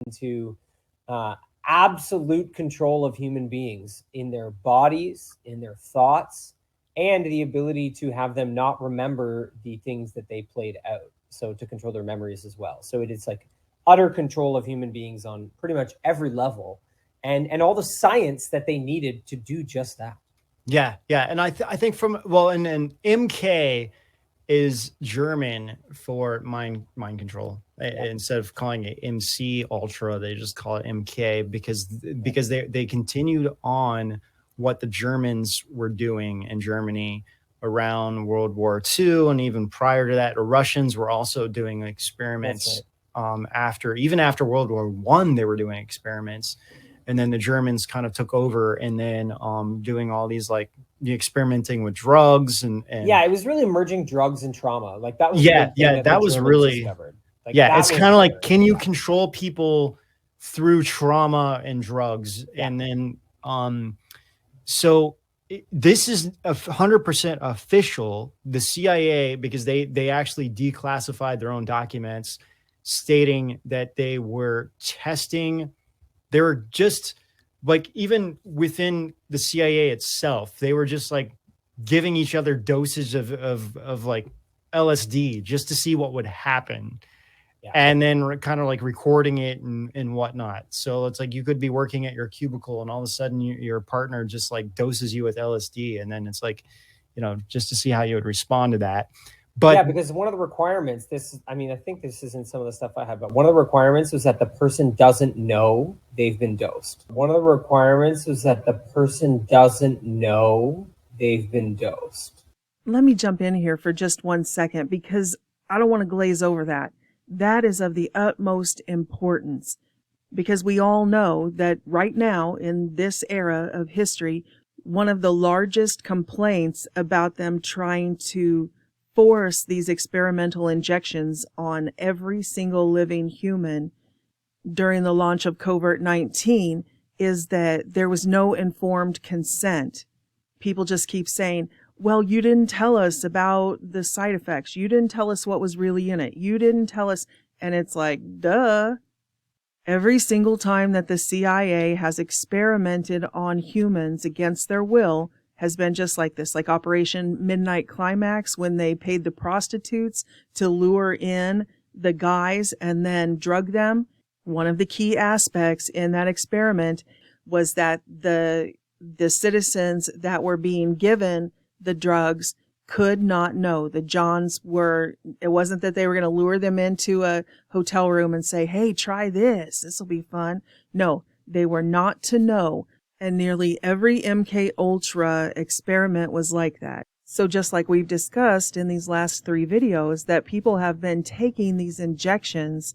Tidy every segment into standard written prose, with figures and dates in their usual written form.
into absolute control of human beings in their bodies, in their thoughts, and the ability to have them not remember the things that they played out. So to control their memories as well. So it is like utter control of human beings on pretty much every level, and all the science that they needed to do just that. Yeah. And I think and MK is German for mind control. Yeah. Instead of calling it MC Ultra, they just call it MK because they continued on what the Germans were doing in Germany around World War II, and even prior to that, the Russians were also doing experiments. After World War I, they were doing experiments, and then the Germans kind of took over, and then doing all these like experimenting with drugs and yeah, it was really merging drugs and trauma. Like that was that was really discovered. Like, it's kind of like, can you control people through trauma and drugs? Yeah. And then so this is 100% official. The CIA, because they actually declassified their own documents stating that they were testing. They were just like, even within the CIA itself, they were just like giving each other doses of like LSD just to see what would happen. Yeah. And then kind of like recording it and whatnot. So it's like you could be working at your cubicle and all of a sudden your partner just like doses you with LSD. And then it's like, just to see how you would respond to that. But yeah, because one of the requirements, I think this is in some of the stuff I have, but one of the requirements was that the person doesn't know they've been dosed. One of the requirements was that the person doesn't know they've been dosed. Let me jump in here for just 1 second, because I don't want to glaze over that. That is of the utmost importance, because we all know that right now in this era of history, one of the largest complaints about them trying to force these experimental injections on every single living human during the launch of COVID-19 is that there was no informed consent. People just keep saying, well, you didn't tell us about the side effects. You didn't tell us what was really in it. You didn't tell us. And it's like, duh. Every single time that the CIA has experimented on humans against their will has been just like this, like Operation Midnight Climax, when they paid the prostitutes to lure in the guys and then drug them. One of the key aspects in that experiment was that the citizens that were being given the drugs could not know. The Johns it wasn't that they were going to lure them into a hotel room and say, hey, try this. This will be fun. No, they were not to know. And nearly every MK Ultra experiment was like that. So just like we've discussed in these last 3 videos, that people have been taking these injections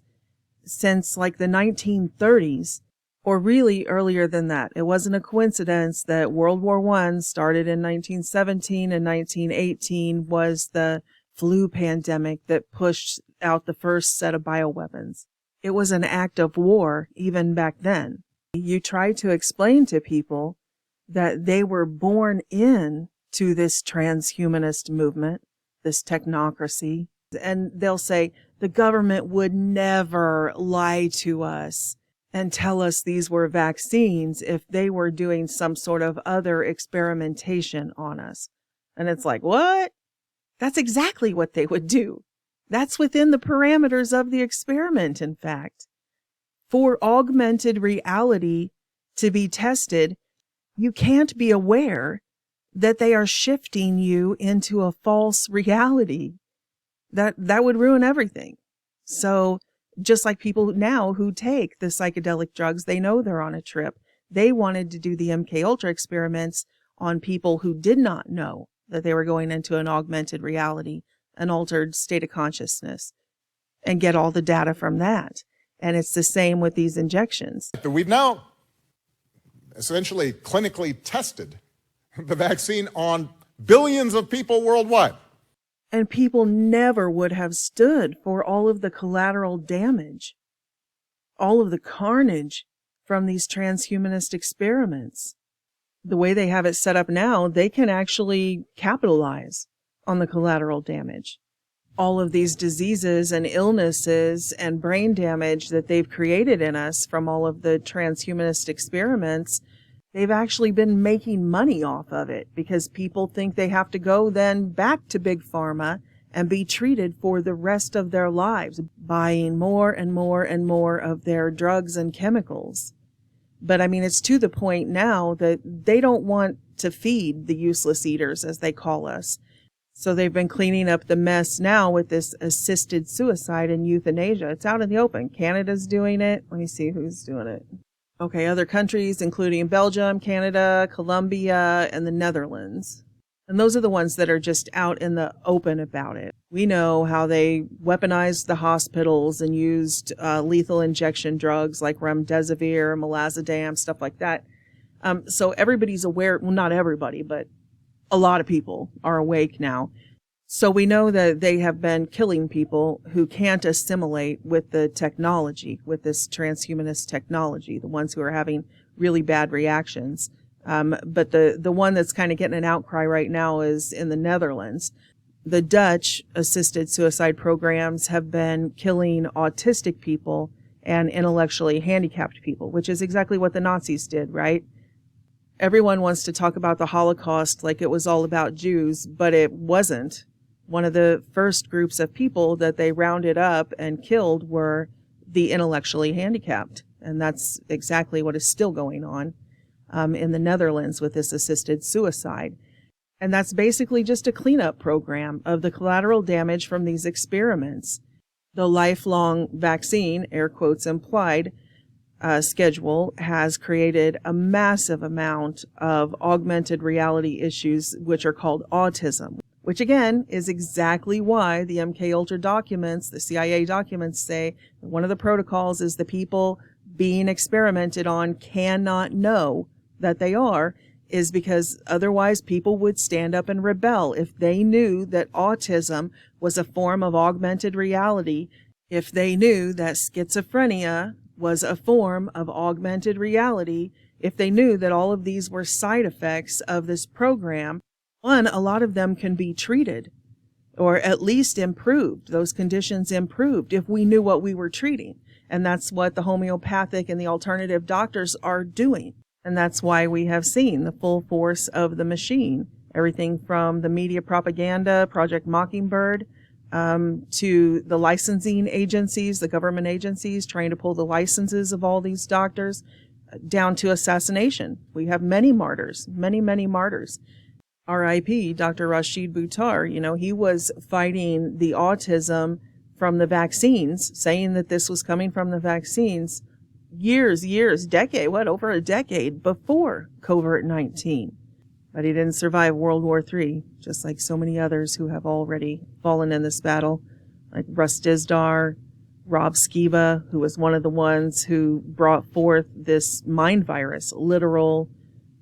since like the 1930s, or really earlier than that. It wasn't a coincidence that World War I started in 1917 and 1918 was the flu pandemic that pushed out the first set of bioweapons. It was an act of war even back then. You try to explain to people that they were born in to this transhumanist movement, this technocracy, and they'll say the government would never lie to us and tell us these were vaccines if they were doing some sort of other experimentation on us. And it's like, what? That's exactly what they would do. That's within the parameters of the experiment, in fact. For augmented reality to be tested, you can't be aware that they are shifting you into a false reality. That would ruin everything. So just like people now who take the psychedelic drugs, they know they're on a trip. They wanted to do the MK Ultra experiments on people who did not know that they were going into an augmented reality, an altered state of consciousness, and get all the data from that. And it's the same with these injections. We've now essentially clinically tested the vaccine on billions of people worldwide. And people never would have stood for all of the collateral damage, all of the carnage from these transhumanist experiments. The way they have it set up now, they can actually capitalize on the collateral damage. all of these diseases and illnesses and brain damage that they've created in us from all of the transhumanist experiments, they've actually been making money off of it because people think they have to go then back to Big Pharma and be treated for the rest of their lives, buying more and more and more of their drugs and chemicals. But I mean, it's to the point now that they don't want to feed the useless eaters, as they call us. So they've been cleaning up the mess now with this assisted suicide and euthanasia. It's out in the open. Canada's doing it. Let me see who's doing it. Okay, other countries, including Belgium, Canada, Colombia, and the Netherlands. And those are the ones that are just out in the open about it. We know how they weaponized the hospitals and used lethal injection drugs like remdesivir, milazodam, stuff like that. So everybody's aware. Well, not everybody, but a lot of people are awake now. So we know that they have been killing people who can't assimilate with the technology, with this transhumanist technology, the ones who are having really bad reactions. But the one that's kind of getting an outcry right now is in the Netherlands. The Dutch assisted suicide programs have been killing autistic people and intellectually handicapped people, which is exactly what the Nazis did, right? Everyone wants to talk about the Holocaust like it was all about Jews, but it wasn't. One of the first groups of people that they rounded up and killed were the intellectually handicapped. And that's exactly what is still going on in the Netherlands with this assisted suicide. And that's basically just a cleanup program of the collateral damage from these experiments. The lifelong vaccine, air quotes implied, schedule has created a massive amount of augmented reality issues, which are called autism, which again is exactly why the MKUltra documents, the CIA documents say that one of the protocols is the people being experimented on cannot know that they are, is because otherwise people would stand up and rebel if they knew that autism was a form of augmented reality, if they knew that schizophrenia was a form of augmented reality, if they knew that all of these were side effects of this program. One, a lot of them can be treated or at least improved, those conditions improved if we knew what we were treating. And that's what the homeopathic and the alternative doctors are doing. And that's why we have seen the full force of the machine, everything from the media propaganda, Project Mockingbird, to the licensing agencies, the government agencies trying to pull the licenses of all these doctors, down to assassination. We have many martyrs, many, many martyrs. R.I.P. Dr. Rashid Buttar, he was fighting the autism from the vaccines, saying that this was coming from the vaccines over a decade before COVID-19. But he didn't survive World War III, just like so many others who have already fallen in this battle, like Russ Dizdar, Rob Skiba, who was one of the ones who brought forth this mind virus, literal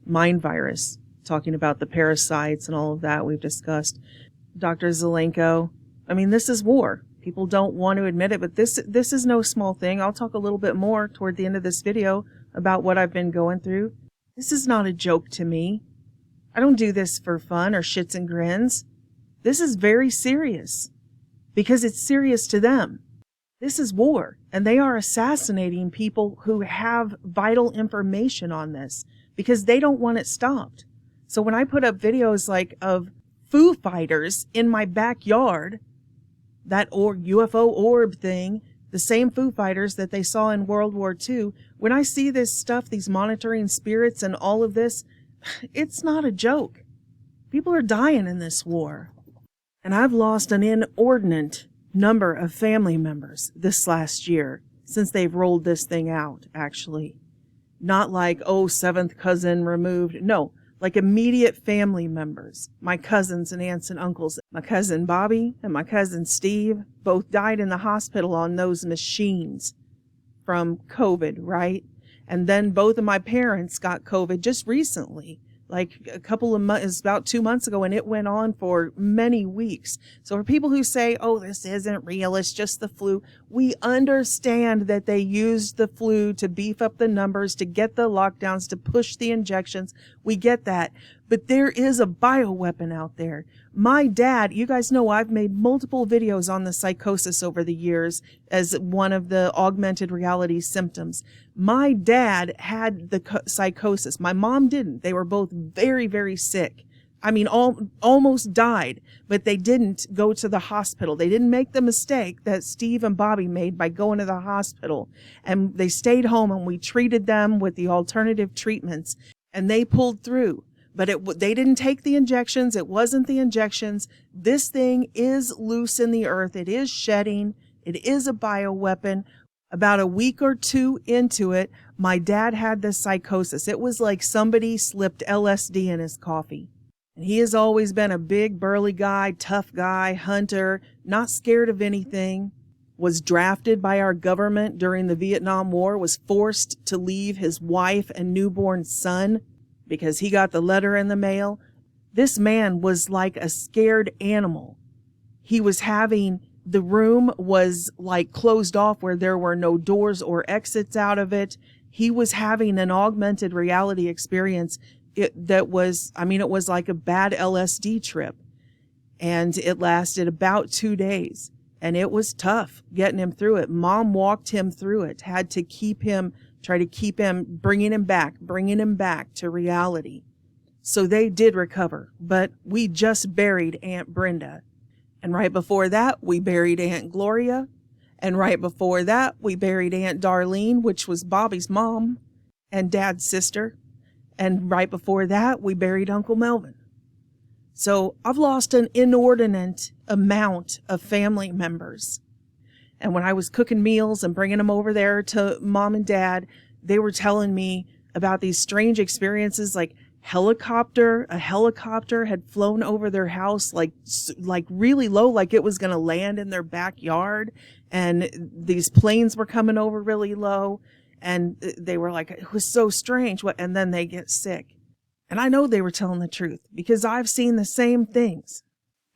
mind virus, talking about the parasites and all of that we've discussed. Dr. Zelenko. I mean, this is war. People don't want to admit it, but this is no small thing. I'll talk a little bit more toward the end of this video about what I've been going through. This is not a joke to me. I don't do this for fun or shits and grins. This is very serious because it's serious to them. This is war, and they are assassinating people who have vital information on this because they don't want it stopped. So when I put up videos like of Foo Fighters in my backyard, that UFO orb thing, the same Foo Fighters that they saw in World War II, when I see this stuff, these monitoring spirits and all of this, it's not a joke. People are dying in this war. And I've lost an inordinate number of family members this last year since they've rolled this thing out, actually. Not like, seventh cousin removed. No, like immediate family members. My cousins and aunts and uncles. My cousin Bobby and my cousin Steve both died in the hospital on those machines from COVID, right? And then both of my parents got COVID just recently, like a couple of months, about 2 months ago, and it went on for many weeks. So for people who say, this isn't real, it's just the flu, we understand that they used the flu to beef up the numbers, to get the lockdowns, to push the injections. We get that. but there is a bioweapon out there. My dad, you guys know I've made multiple videos on the psychosis over the years as one of the augmented reality symptoms. My dad had the psychosis. My mom didn't. They were both very, very sick. I mean, almost died, but they didn't go to the hospital. They didn't make the mistake that Steve and Bobby made by going to the hospital. And they stayed home, and we treated them with the alternative treatments, and they pulled through. But they didn't take the injections. It wasn't the injections. This thing is loose in the earth. It is shedding. It is a bioweapon. About a week or two into it, my dad had this psychosis. It was like somebody slipped LSD in his coffee. And he has always been a big, burly guy, tough guy, hunter, not scared of anything, was drafted by our government during the Vietnam War, was forced to leave his wife and newborn son because he got the letter in the mail. This man was like a scared animal. He was the room was like closed off where there were no doors or exits out of it. He was having an augmented reality experience. It was like a bad LSD trip, and it lasted about 2 days, and it was tough getting him through it. Mom walked him through it, had to try to keep him, bringing him back to reality. So they did recover, but we just buried Aunt Brenda. And right before that, we buried Aunt Gloria. And right before that, we buried Aunt Darlene, which was Bobby's mom and Dad's sister. And right before that, we buried Uncle Melvin. So I've lost an inordinate amount of family members. And when I was cooking meals and bringing them over there to Mom and Dad, they were telling me about these strange experiences, like a helicopter had flown over their house, like really low, like it was going to land in their backyard. And these planes were coming over really low. And they were like, it was so strange. And then they get sick. And I know they were telling the truth because I've seen the same things.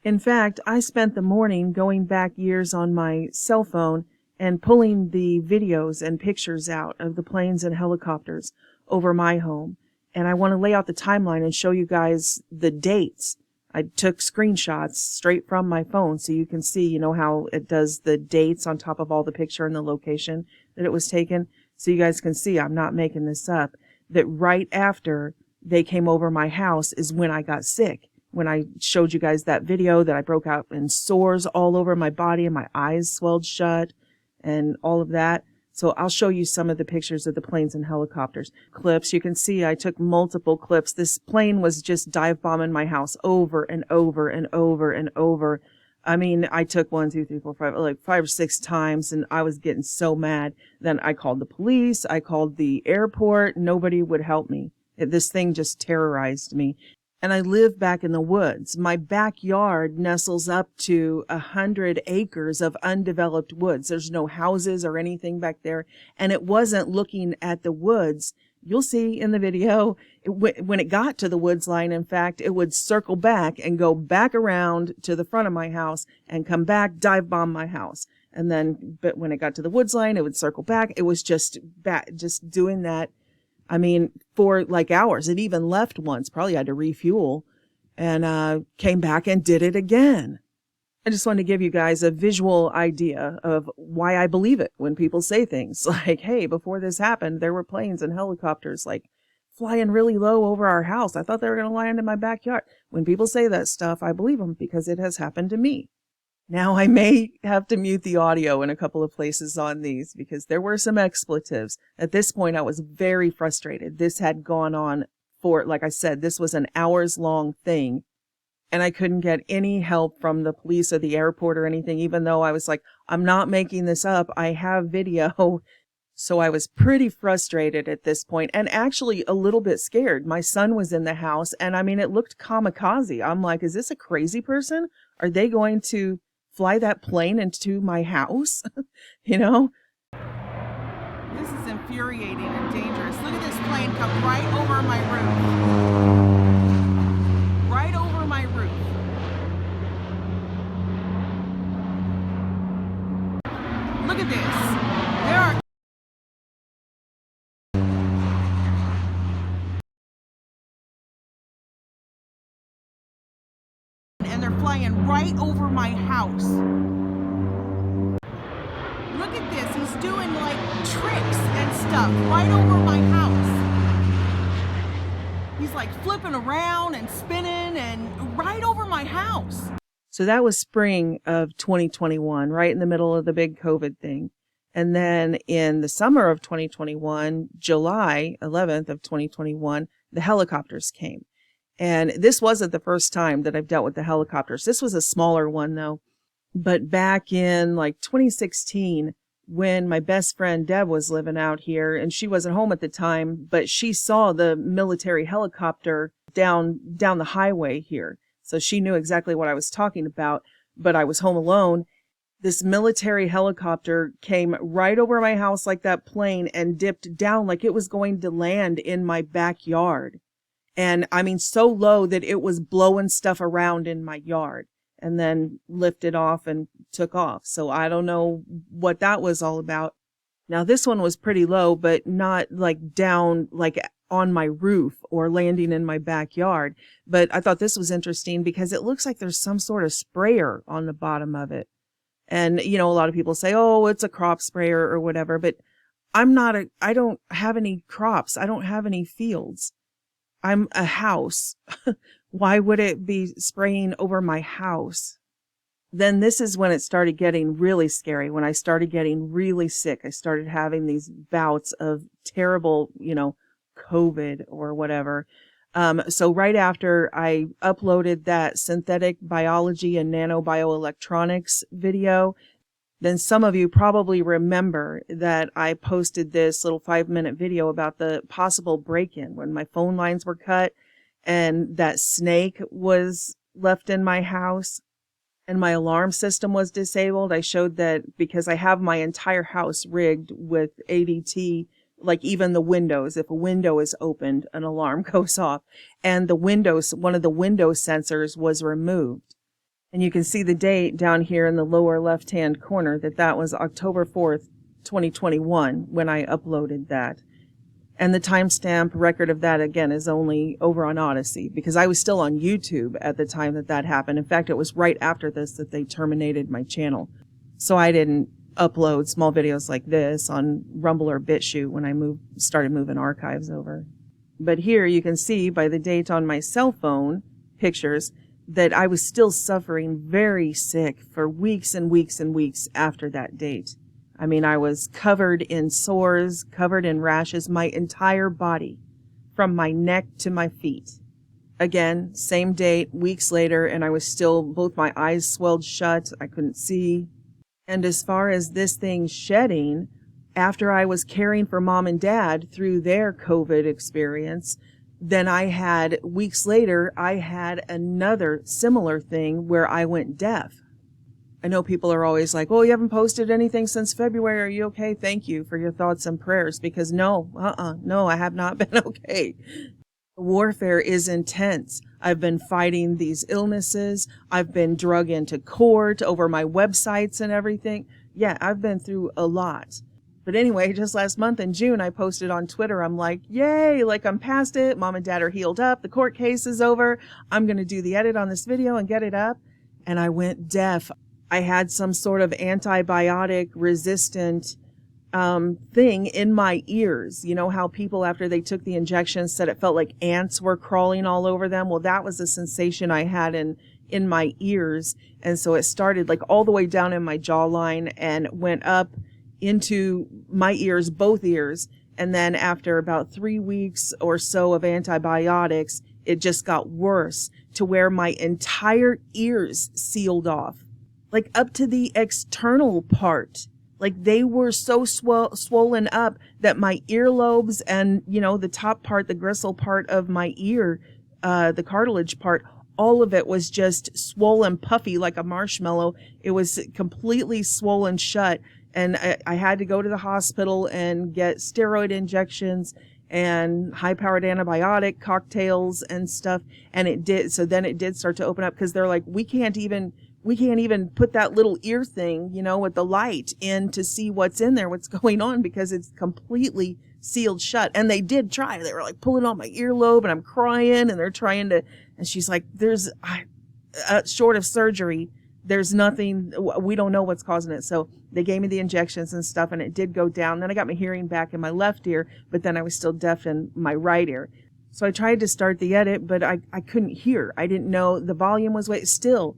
In fact, I spent the morning going back years on my cell phone and pulling the videos and pictures out of the planes and helicopters over my home. And I want to lay out the timeline and show you guys the dates. I took screenshots straight from my phone so you can see, how it does the dates on top of all the picture and the location that it was taken. So you guys can see I'm not making this up, that right after they came over my house is when I got sick. When I showed you guys that video that I broke out in sores all over my body and my eyes swelled shut and all of that. So I'll show you some of the pictures of the planes and helicopters. Clips, you can see I took multiple clips. This plane was just dive bombing my house over and over and over and over. I mean, I took 1, 2, 3, 4, 5, like 5 or 6 times, and I was getting so mad. Then I called the police. I called the airport. Nobody would help me. This thing just terrorized me. And I live back in the woods. My backyard nestles up to 100 acres of undeveloped woods. There's no houses or anything back there. And it wasn't looking at the woods. You'll see in the video, when it got to the woods line, in fact, it would circle back and go back around to the front of my house and come back, dive bomb my house. And then, but when it got to the woods line, it would circle back. It was just doing that. I mean, for like hours. It even left once, probably had to refuel, and came back and did it again. I just wanted to give you guys a visual idea of why I believe it when people say things like, hey, before this happened, there were planes and helicopters like flying really low over our house. I thought they were going to land in my backyard. When people say that stuff, I believe them because it has happened to me. Now I may have to mute the audio in a couple of places on these because there were some expletives. At this point, I was very frustrated. This had gone on for, like I said, this was an hours-long thing. And I couldn't get any help from the police or the airport or anything, even though I was like, I'm not making this up. I have video. So I was pretty frustrated at this point and actually a little bit scared. My son was in the house and I mean, it looked kamikaze. I'm like, is this a crazy person? Are they going to fly that plane into my house? You know? This is infuriating and dangerous. Look at this plane come right over my roof. Right over my roof. Look at this. There are flying right over my house. Look at this. He's doing like tricks and stuff right over my house. He's like flipping around and spinning and right over my house. So that was spring of 2021, right in the middle of the big COVID thing. And then in the summer of 2021, July 11th of 2021, the helicopters came. And this wasn't the first time that I've dealt with the helicopters. This was a smaller one though. But back in like 2016, when my best friend Deb was living out here, and she wasn't home at the time, but she saw the military helicopter down the highway here. So she knew exactly what I was talking about, but I was home alone. This military helicopter came right over my house like that plane and dipped down like it was going to land in my backyard. And I mean, so low that it was blowing stuff around in my yard and then lifted off and took off. So I don't know what that was all about. Now this one was pretty low, but not like down, like on my roof or landing in my backyard. But I thought this was interesting because it looks like there's some sort of sprayer on the bottom of it. And, you know, a lot of people say, oh, it's a crop sprayer or whatever, but I don't have any crops. I don't have any fields. I'm a house. Why would it be spraying over my house? Then this is when it started getting really scary. When I started getting really sick, I started having these bouts of terrible, you know, COVID or whatever. So right after I uploaded that synthetic biology and nanobioelectronics video, then some of you probably remember that I posted this little 5-minute video about the possible break-in when my phone lines were cut and that snake was left in my house and my alarm system was disabled. I showed that because I have my entire house rigged with ADT, like even the windows. If a window is opened, an alarm goes off. And the windows, one of the window sensors was removed. And you can see the date down here in the lower left-hand corner that was October 4th, 2021 when I uploaded that. And the timestamp record of that, again, is only over on Odyssey because I was still on YouTube at the time that happened. In fact, it was right after this that they terminated my channel. So I didn't upload small videos like this on Rumble or Bitchute when I started moving archives over. But here you can see by the date on my cell phone pictures that I was still suffering very sick for weeks and weeks and weeks after that date. I mean, I was covered in sores, covered in rashes, my entire body, from my neck to my feet. Again, same date, weeks later, and I was still, both my eyes swelled shut, I couldn't see. And as far as this thing shedding, after I was caring for mom and dad through their COVID experience, then weeks later, I had another similar thing where I went deaf. I know people are always like, oh, you haven't posted anything since February. Are you okay? Thank you for your thoughts and prayers because no, I have not been okay. Warfare is intense. I've been fighting these illnesses. I've been drug into court over my websites and everything. Yeah, I've been through a lot. But anyway, just last month in June, I posted on Twitter, I'm like, yay, like I'm past it. Mom and dad are healed up. The court case is over. I'm going to do the edit on this video and get it up. And I went deaf. I had some sort of antibiotic resistant thing in my ears. You know how people, after they took the injection, said it felt like ants were crawling all over them? Well, that was the sensation I had in my ears. And so it started like all the way down in my jawline and went up into my ears, both ears. And then after about 3 weeks or so of antibiotics, it just got worse to where my entire ears sealed off, like up to the external part. Like they were so swollen up that my earlobes and, you know, the top part, the gristle part of my ear, the cartilage part, all of it was just swollen, puffy like a marshmallow. It was completely swollen shut. And I had to go to the hospital and get steroid injections and high-powered antibiotic cocktails and stuff. And it did. So then it did start to open up because they're like, we can't even put that little ear thing, you know, with the light in to see what's in there, what's going on, because it's completely sealed shut. And they did try. They were like pulling on my earlobe and I'm crying and they're trying to, and she's like, short of surgery, there's nothing, we don't know what's causing it. So they gave me the injections and stuff, and it did go down. Then I got my hearing back in my left ear, but then I was still deaf in my right ear. So I tried to start the edit, but I couldn't hear. I didn't know the volume was still,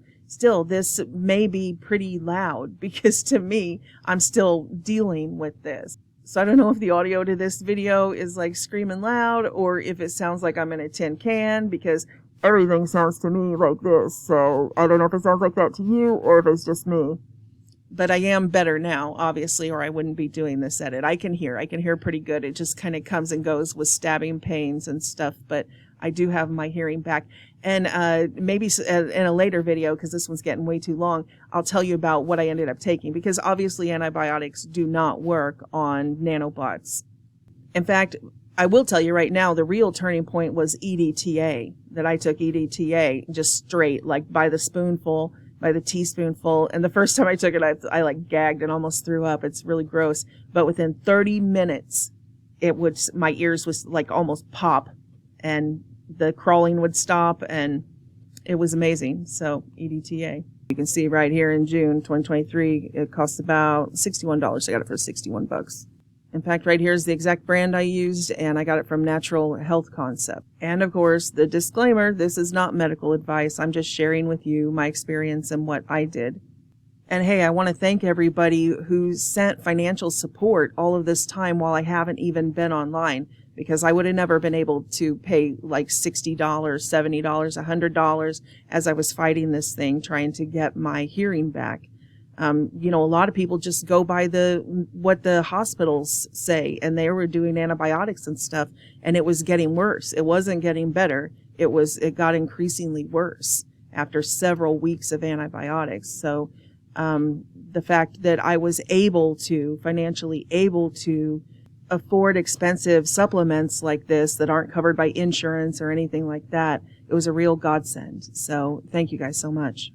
this may be pretty loud, because to me, I'm still dealing with this. So I don't know if the audio to this video is like screaming loud, or if it sounds like I'm in a tin can, because everything sounds to me like this. So I don't know if it sounds like that to you, or if it's just me. But I am better now, obviously, or I wouldn't be doing this edit. I can hear pretty good. It just kind of comes and goes with stabbing pains and stuff, but I do have my hearing back. And maybe in a later video, because this one's getting way too long, I'll tell you about what I ended up taking, because obviously antibiotics do not work on nanobots. In fact, I will tell you right now, the real turning point was EDTA, that I took EDTA just straight, like by the spoonful, by the teaspoonful. And the first time I took it, I like gagged and almost threw up. It's really gross. But within 30 minutes, my ears was like almost pop, and the crawling would stop, and it was amazing. So EDTA. You can see right here in June 2023, it costs about $61. I got it for $61. In fact, right here is the exact brand I used, and I got it from Natural Health Concept. And of course, the disclaimer, this is not medical advice. I'm just sharing with you my experience and what I did. And hey, I want to thank everybody who sent financial support all of this time while I haven't even been online, because I would have never been able to pay like $60, $70, $100 as I was fighting this thing, trying to get my hearing back. A lot of people just go by what the hospitals say, and they were doing antibiotics and stuff, and it was getting worse. It wasn't getting better. It got increasingly worse after several weeks of antibiotics. So, the fact that I was financially able to afford expensive supplements like this that aren't covered by insurance or anything like that, it was a real godsend. So thank you guys so much.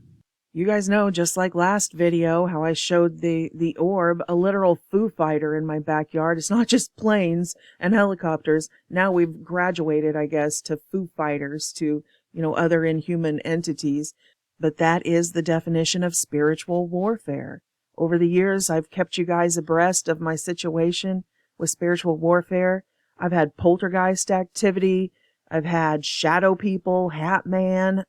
You guys know, just like last video, how I showed the orb, a literal Foo Fighter in my backyard. It's not just planes and helicopters. Now we've graduated, I guess, to Foo Fighters, to, other inhuman entities. But that is the definition of spiritual warfare. Over the years, I've kept you guys abreast of my situation with spiritual warfare. I've had poltergeist activity. I've had shadow people, Hat Man,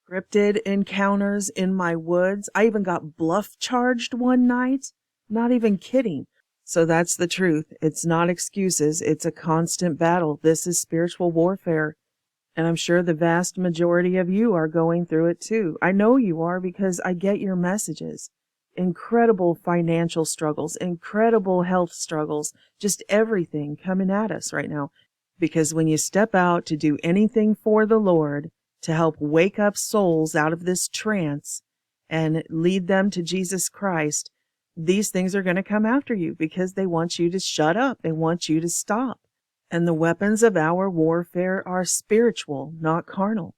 cryptid encounters in my woods. I even got bluff charged one night. Not even kidding. So that's the truth. It's not excuses. It's a constant battle. This is spiritual warfare. And I'm sure the vast majority of you are going through it too. I know you are, because I get your messages. Incredible financial struggles, incredible health struggles, just everything coming at us right now. Because when you step out to do anything for the Lord, to help wake up souls out of this trance and lead them to Jesus Christ, these things are going to come after you, because they want you to shut up. They want you to stop. And the weapons of our warfare are spiritual, not carnal.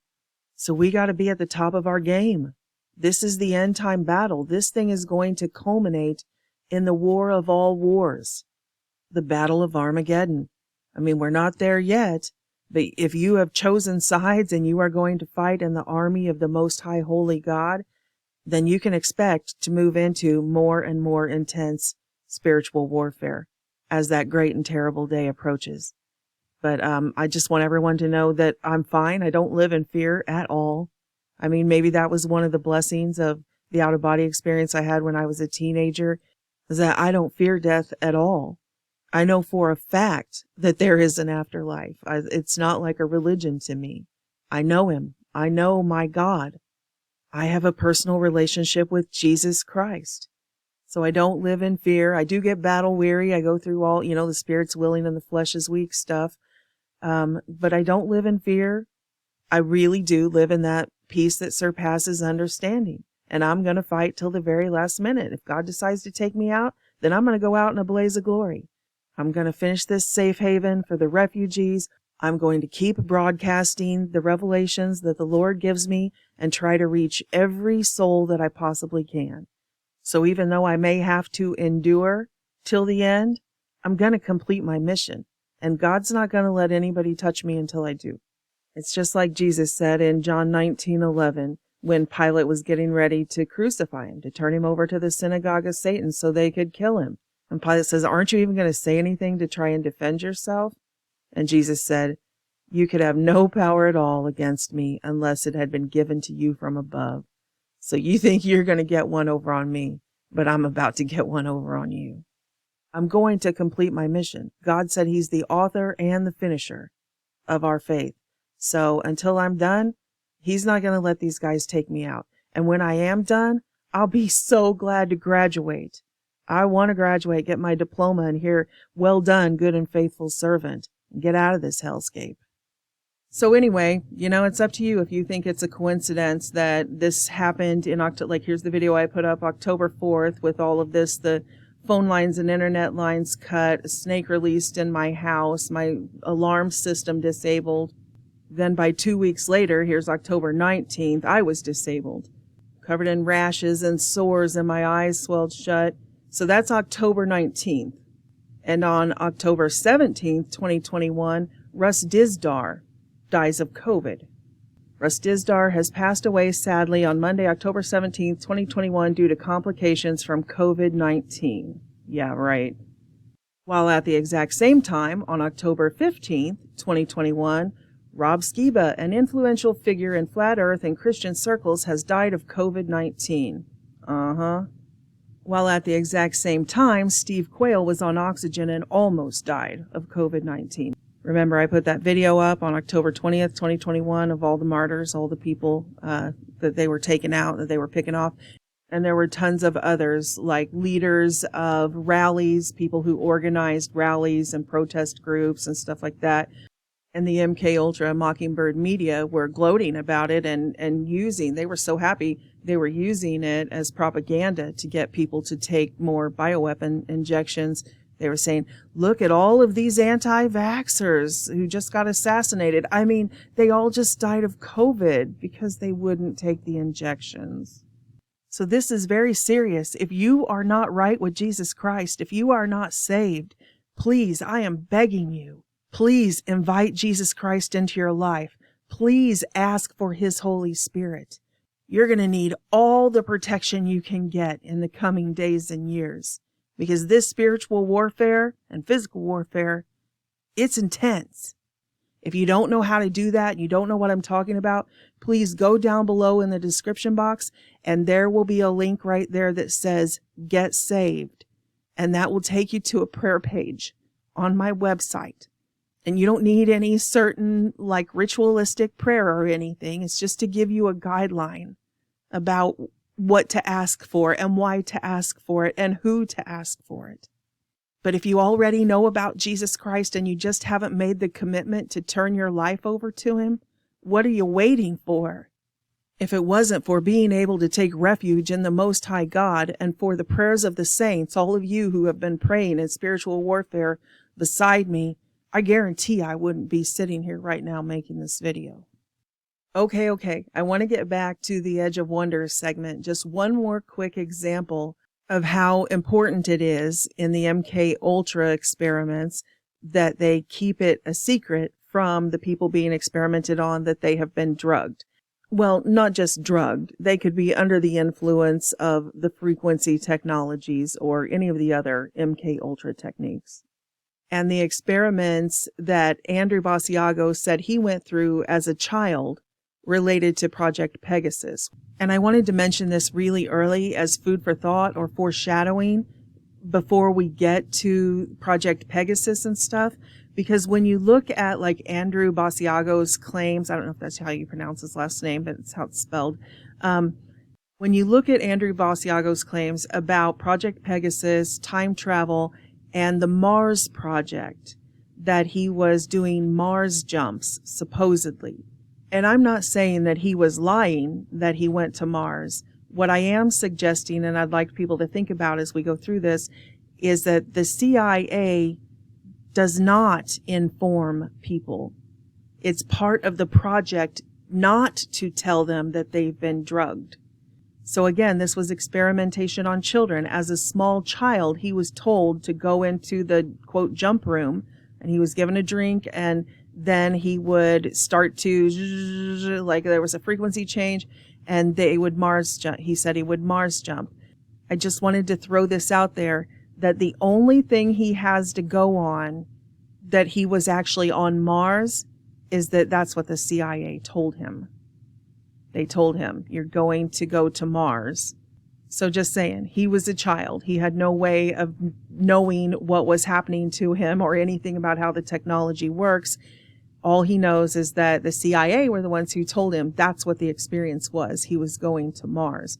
So we got to be at the top of our game. This is the end time battle. This thing is going to culminate in the war of all wars, the battle of Armageddon. I mean, we're not there yet, but if you have chosen sides and you are going to fight in the army of the Most High Holy God, then you can expect to move into more and more intense spiritual warfare as that great and terrible day approaches. But I just want everyone to know that I'm fine. I don't live in fear at all. I mean, maybe that was one of the blessings of the out-of-body experience I had when I was a teenager, is that I don't fear death at all. I know for a fact that there is an afterlife. It's not like a religion to me. I know Him. I know my God. I have a personal relationship with Jesus Christ. So I don't live in fear. I do get battle weary. I go through all, the spirit's willing and the flesh is weak stuff. But I don't live in fear. I really do live in that peace that surpasses understanding. And I'm going to fight till the very last minute. If God decides to take me out, then I'm going to go out in a blaze of glory. I'm going to finish this safe haven for the refugees. I'm going to keep broadcasting the revelations that the Lord gives me and try to reach every soul that I possibly can. So even though I may have to endure till the end, I'm going to complete my mission. And God's not going to let anybody touch me until I do. It's just like Jesus said in John 19:11, when Pilate was getting ready to crucify him, to turn him over to the synagogue of Satan so they could kill him. And Pilate says, aren't you even going to say anything to try and defend yourself? And Jesus said, you could have no power at all against me unless it had been given to you from above. So you think you're going to get one over on me, but I'm about to get one over on you. I'm going to complete my mission. God said he's the author and the finisher of our faith. So until I'm done, he's not going to let these guys take me out. And when I am done, I'll be so glad to graduate. I want to graduate, get my diploma, and hear, well done, good and faithful servant, and get out of this hellscape. So anyway, it's up to you if you think it's a coincidence that this happened in October. Like, here's the video I put up October 4th with all of this, the phone lines and internet lines cut, a snake released in my house, my alarm system disabled. Then by 2 weeks later, here's October 19th, I was disabled, covered in rashes and sores and my eyes swelled shut. So that's October 19th. And on October 17th, 2021, Russ Dizdar dies of COVID. Russ Dizdar has passed away sadly on Monday, October 17th, 2021 due to complications from COVID-19. Yeah, right. While at the exact same time, on October 15th, 2021, Rob Skiba, an influential figure in flat earth and Christian circles, has died of COVID-19. While at the exact same time, Steve Quayle was on oxygen and almost died of COVID-19. Remember, I put that video up on October 20th, 2021 of all the martyrs, all the people that they were taking out, that they were picking off. And there were tons of others, like leaders of rallies, people who organized rallies and protest groups and stuff like that. And the MK Ultra Mockingbird media were gloating about it and they were so happy they were using it as propaganda to get people to take more bioweapon injections. They were saying, look at all of these anti-vaxxers who just got assassinated. I mean, they all just died of COVID because they wouldn't take the injections. So this is very serious. If you are not right with Jesus Christ, if you are not saved, please, I am begging you, please invite Jesus Christ into your life. Please ask for his Holy Spirit. You're going to need all the protection you can get in the coming days and years, because this spiritual warfare and physical warfare, it's intense. If you don't know how to do that, you don't know what I'm talking about, please go down below in the description box and there will be a link right there that says Get Saved. And that will take you to a prayer page on my website. And you don't need any certain like ritualistic prayer or anything. It's just to give you a guideline about what to ask for and why to ask for it and who to ask for it. But if you already know about Jesus Christ and you just haven't made the commitment to turn your life over to him, what are you waiting for? If it wasn't for being able to take refuge in the Most High God and for the prayers of the saints, all of you who have been praying in spiritual warfare beside me, I guarantee I wouldn't be sitting here right now making this video. Okay. I want to get back to the Edge of Wonder segment. Just one more quick example of how important it is in the MK Ultra experiments that they keep it a secret from the people being experimented on, that they have been drugged. Well, not just drugged. They could be under the influence of the frequency technologies or any of the other MK Ultra techniques. And the experiments that Andrew Basiago said he went through as a child related to Project Pegasus. And I wanted to mention this really early as food for thought or foreshadowing before we get to Project Pegasus and stuff, because when you look at like Andrew Basiago's claims, I don't know if that's how you pronounce his last name, but it's how it's spelled. When you look at Andrew Basiago's claims about Project Pegasus, time travel, and the Mars project, that he was doing Mars jumps, supposedly. And I'm not saying that he was lying, that he went to Mars. What I am suggesting, and I'd like people to think about as we go through this, is that the CIA does not inform people. It's part of the project not to tell them that they've been drugged. So again, this was experimentation on children. As a small child, he was told to go into the, quote, jump room, and he was given a drink, and then he would start to, like there was a frequency change, and they would Mars jump. He said he would Mars jump. I just wanted to throw this out there that the only thing he has to go on that he was actually on Mars is that that's what the CIA told him. They told him, you're going to go to Mars. So just saying, he was a child. He had no way of knowing what was happening to him or anything about how the technology works. All he knows is that the CIA were the ones who told him that's what the experience was. He was going to Mars.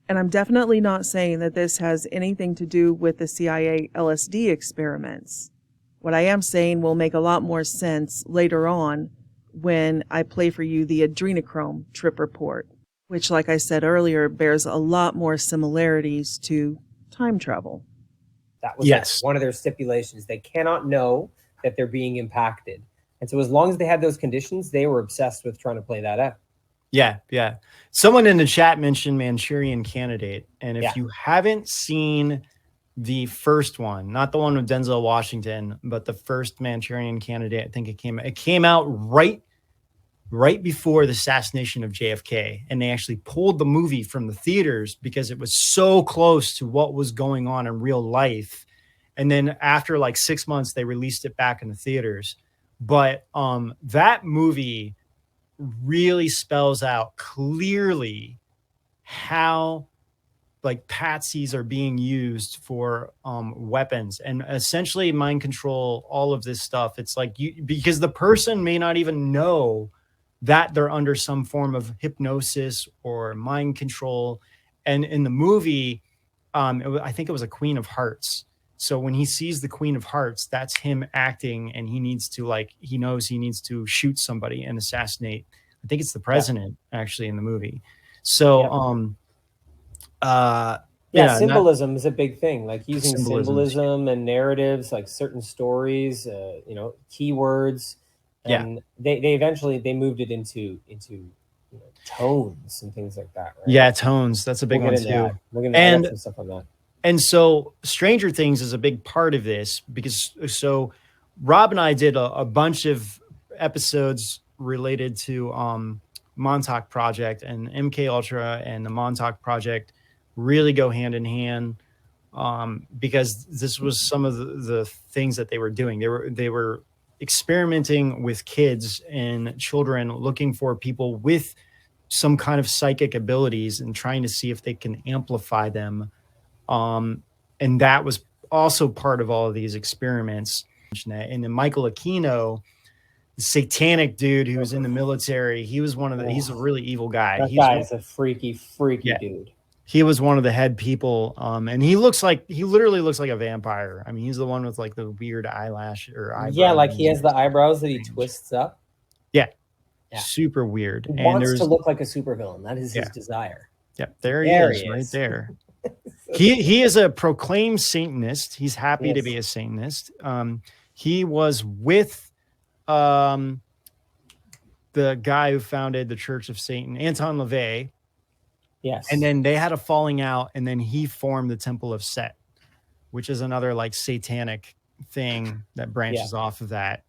And I'm definitely not saying that this has anything to do with the CIA LSD experiments. What I am saying will make a lot more sense later on when I play for you the adrenochrome trip report, which, like I said earlier, bears a lot more similarities to time travel. That was one of their stipulations. They cannot know that they're being impacted. And so as long as they had those conditions, they were obsessed with trying to play that out. Yeah, yeah. Someone in the chat mentioned Manchurian Candidate. And if you haven't seen the first one, not the one with Denzel Washington, but the first Manchurian Candidate, I think it came out right before the assassination of JFK. And they actually pulled the movie from the theaters because it was so close to what was going on in real life. And then after like 6 months, they released it back in the theaters. But that movie really spells out clearly how like patsies are being used for weapons and essentially mind control, all of this stuff. It's like because the person may not even know that they're under some form of hypnosis or mind control. And in the movie, I think it was a Queen of Hearts. So when he sees the Queen of Hearts, that's him acting, and he knows he needs to shoot somebody and assassinate. I think it's the president actually in the movie. So, symbolism is a big thing, like using symbolism and narratives, like certain stories, keywords. And they eventually moved it into tones and things like that. Right? Yeah, tones. That's a big one too. We're gonna add some stuff on that. And so Stranger Things is a big part of this because Rob and I did a bunch of episodes related to Montauk Project, and MK Ultra and the Montauk Project really go hand in hand because this was some of the things that they were doing. They were experimenting with kids and children, looking for people with some kind of psychic abilities and trying to see if they can amplify them. And that was also part of all of these experiments. And then Michael Aquino, the satanic dude who was in the military, he was he's a really evil guy. That guy is a freaky dude. He was one of the head people. And he literally looks like a vampire. I mean, he's the one with like the weird eyelash or eyebrows. Yeah, like he has the eyebrows that he twists up. Yeah. Super weird. He wants to look like a supervillain. That is his desire. Yeah, there he is. Right there. He is a proclaimed Satanist. He's happy to be a Satanist. He was with the guy who founded the Church of Satan, Anton LaVey. Yes. And then they had a falling out, and then he formed the Temple of Set, which is another like satanic thing that branches off of that.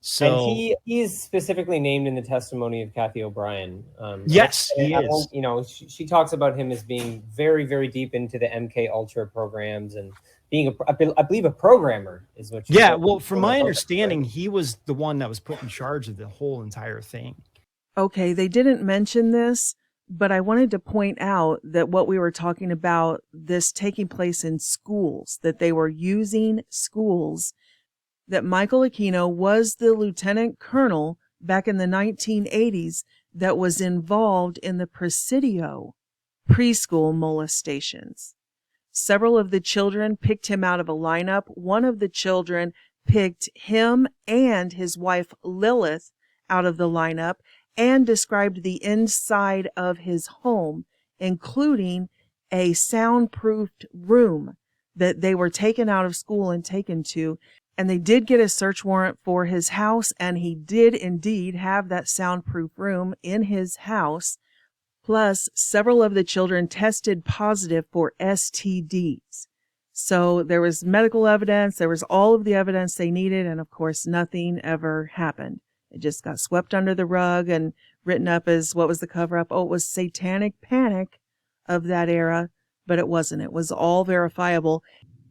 So and he is specifically named in the testimony of Kathy O'Brien. Yes, he is. She talks about him as being very, very deep into the MK Ultra programs and being, I believe, a programmer is what. Well, from my understanding, he was the one that was put in charge of the whole entire thing. Okay, they didn't mention this, but I wanted to point out that what we were talking about, this taking place in schools, that they were using schools, that Michael Aquino was the lieutenant colonel back in the 1980s that was involved in the Presidio preschool molestations. Several of the children picked him out of a lineup. One of the children picked him and his wife Lilith out of the lineup and described the inside of his home, including a soundproofed room that they were taken out of school and taken to. And they did get a search warrant for his house, and he did indeed have that soundproof room in his house. Plus, several of the children tested positive for STDs. So there was medical evidence, there was all of the evidence they needed, and of course, nothing ever happened. It just got swept under the rug and written up as, what was the cover up? Oh, it was satanic panic of that era, but it wasn't. It was all verifiable.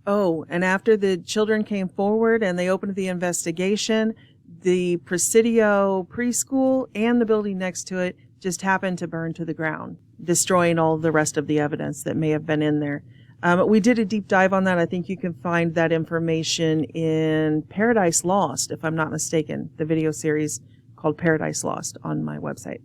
Oh, and after the children came forward and they opened the investigation, the Presidio preschool and the building next to it just happened to burn to the ground, destroying all the rest of the evidence that may have been in there. We did a deep dive on that. I think you can find that information in Paradise Lost, if I'm not mistaken, the video series called Paradise Lost on my website.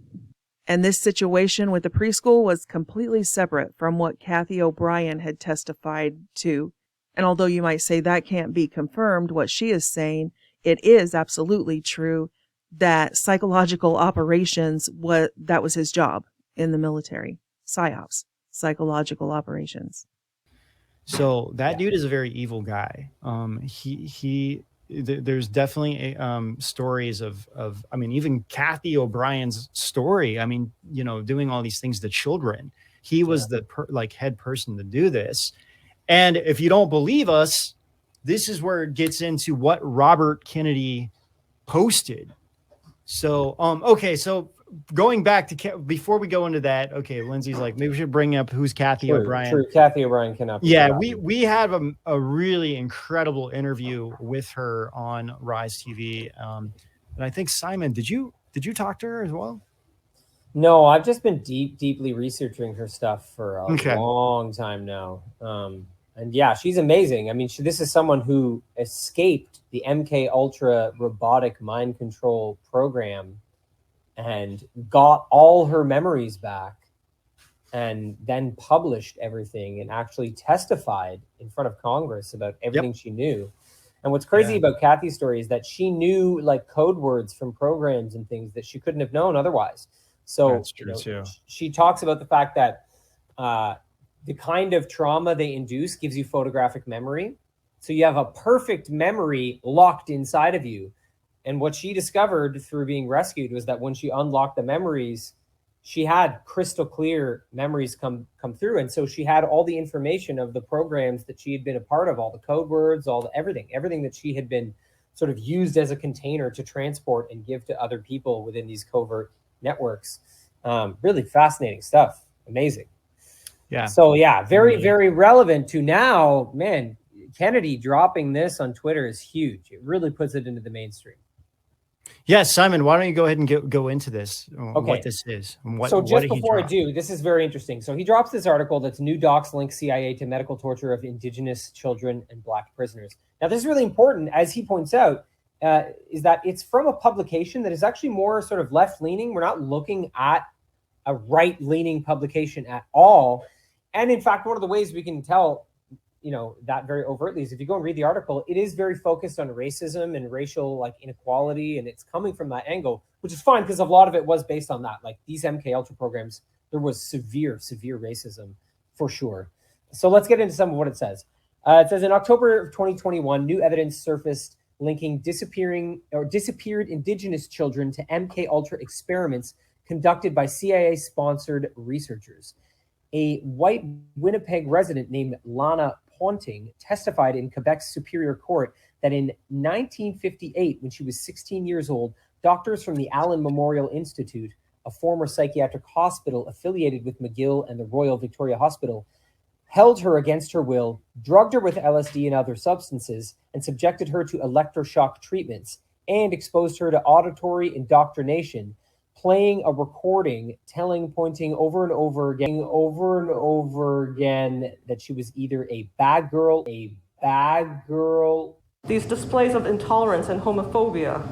And this situation with the preschool was completely separate from what Kathy O'Brien had testified to. And although you might say that can't be confirmed, what she is saying, it is absolutely true that psychological operations, that was his job in the military. PsyOps, psychological operations. So that dude is a very evil guy. There's definitely stories of, I mean, even Kathy O'Brien's story. I mean, you know, doing all these things to children. He was the head person to do this. And if you don't believe us, this is where it gets into what Robert Kennedy posted. So, okay. So going back to, before we go into that, okay, Lindsay's like, maybe we should bring up who's Kathy O'Brien. True. Kathy O'Brien cannot be. Yeah, we have a really incredible interview with her on Rise TV. And I think, Simon, did you talk to her as well? No, I've just been deeply researching her stuff for a long time now. And yeah, she's amazing. I mean, this is someone who escaped the MK Ultra robotic mind control program and got all her memories back and then published everything and actually testified in front of Congress about everything she knew. And what's crazy about Kathy's story is that she knew like code words from programs and things that she couldn't have known otherwise. So that's true too. She talks about the fact that the kind of trauma they induce gives you photographic memory. So you have a perfect memory locked inside of you. And what she discovered through being rescued was that when she unlocked the memories, she had crystal clear memories come through. And so she had all the information of the programs that she had been a part of, all the code words, everything that she had been sort of used as a container to transport and give to other people within these covert networks. Really fascinating stuff. Amazing. Yeah. So yeah, very, very relevant to now, man. Kennedy dropping this on Twitter is huge. It really puts it into the mainstream. Yes, Simon, why don't you go ahead and go into this, what this is. And so just before I do, this is very interesting. So he drops this article that's new docs link CIA to medical torture of indigenous children and Black prisoners. Now, this is really important, as he points out, is that it's from a publication that is actually more sort of left-leaning. We're not looking at a right-leaning publication at all. And in fact, one of the ways we can tell, you know, that very overtly is if you go and read the article, it is very focused on racism and racial like inequality, and it's coming from that angle, which is fine because a lot of it was based on that. Like these MK Ultra programs, there was severe racism for sure. So let's get into some of what it says. It says in October of 2021, new evidence surfaced linking disappeared indigenous children to MK Ultra experiments conducted by CIA-sponsored researchers. A white Winnipeg resident named Lana Ponting testified in Quebec's Superior Court that in 1958, when she was 16 years old, doctors from the Allen Memorial Institute, a former psychiatric hospital affiliated with McGill and the Royal Victoria Hospital, held her against her will, drugged her with LSD and other substances, and subjected her to electroshock treatments, and exposed her to auditory indoctrination, playing a recording, pointing over and over again that she was either a bad girl. These displays of intolerance and homophobia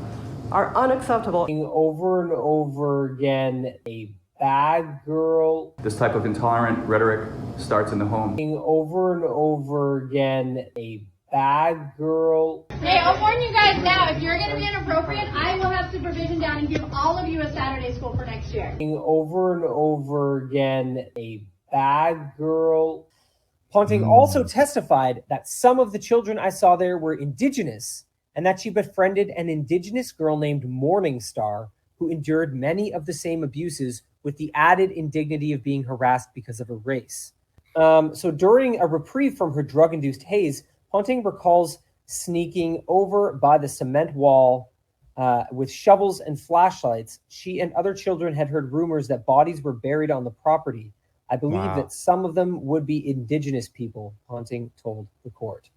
are unacceptable. Over and over again, a bad girl. This type of intolerant rhetoric starts in the home. Over and over again, a bad girl. Hey, I'll warn you guys now, if you're going to be inappropriate, I will have supervision down and give all of you a Saturday school for next year. Over and over again, a bad girl. Ponting also testified that some of the children I saw there were Indigenous and that she befriended an Indigenous girl named Morningstar who endured many of the same abuses with the added indignity of being harassed because of her race. So during a reprieve from her drug-induced haze, Ponting recalls sneaking over by the cement wall with shovels and flashlights. She and other children had heard rumors that bodies were buried on the property. I believe that some of them would be indigenous people, Ponting told the court.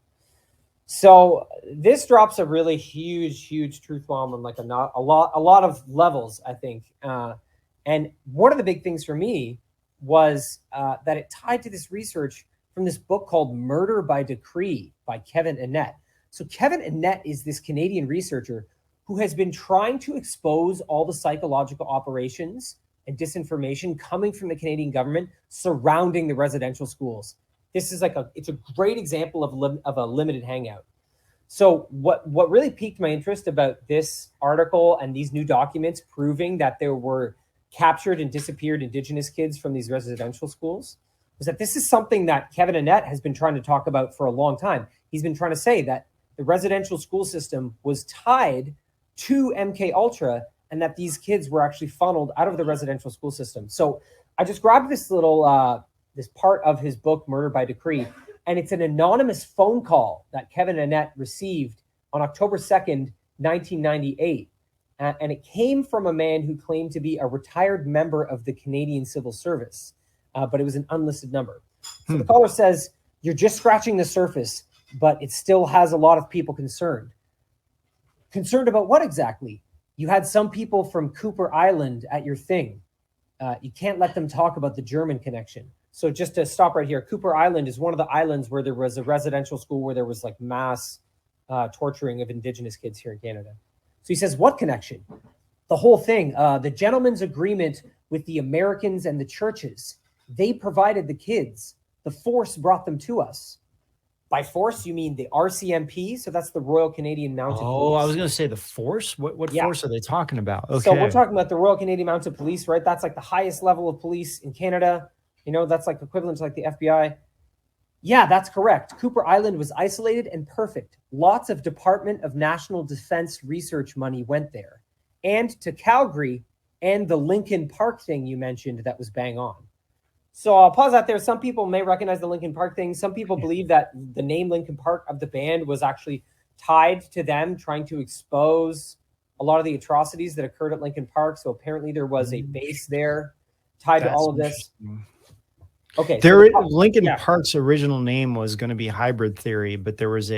So this drops a really huge truth bomb on like a lot of levels, I think. And one of the big things for me was that it tied to this research from this book called Murder by Decree by Kevin Annett. So Kevin Annett is this Canadian researcher who has been trying to expose all the psychological operations and disinformation coming from the Canadian government surrounding the residential schools. This is it's a great example of a limited hangout. So what really piqued my interest about this article and these new documents proving that there were captured and disappeared Indigenous kids from these residential schools was that this is something that Kevin Annett has been trying to talk about for a long time. He's been trying to say that the residential school system was tied to MK Ultra and that these kids were actually funneled out of the residential school system. So I just grabbed this little this part of his book, Murder by Decree, and it's an anonymous phone call that Kevin Annett received on October 2nd, 1998. And it came from a man who claimed to be a retired member of the Canadian Civil Service, but it was an unlisted number. So the caller says, "You're just scratching the surface, but it still has a lot of people concerned." Concerned about what exactly? You had some people from Cooper Island at your thing. You can't let them talk about the German connection. So just to stop right here, Cooper Island is one of the islands where there was a residential school where there was like mass torturing of Indigenous kids here in Canada. So he says, what connection? The whole thing, the gentleman's agreement with the Americans and the churches. They provided the kids. The force brought them to us. By force, you mean the RCMP? So that's the Royal Canadian Mounted Police. Oh, I was going to say the force? What force are they talking about? Okay. So we're talking about the Royal Canadian Mounted Police, right? That's like the highest level of police in Canada. You know, that's like equivalent to like the FBI. Yeah, that's correct. Cooper Island was isolated and perfect. Lots of Department of National Defense research money went there. And to Calgary and the Lincoln Park thing you mentioned that was bang on. So I'll pause out there. Some people may recognize the Lincoln Park thing. Some people believe that the name Lincoln Park of the band was actually tied to them trying to expose a lot of the atrocities that occurred at Lincoln Park. So apparently there was a base there tied to all of this. Okay. Lincoln Park's original name was going to be Hybrid Theory, but there was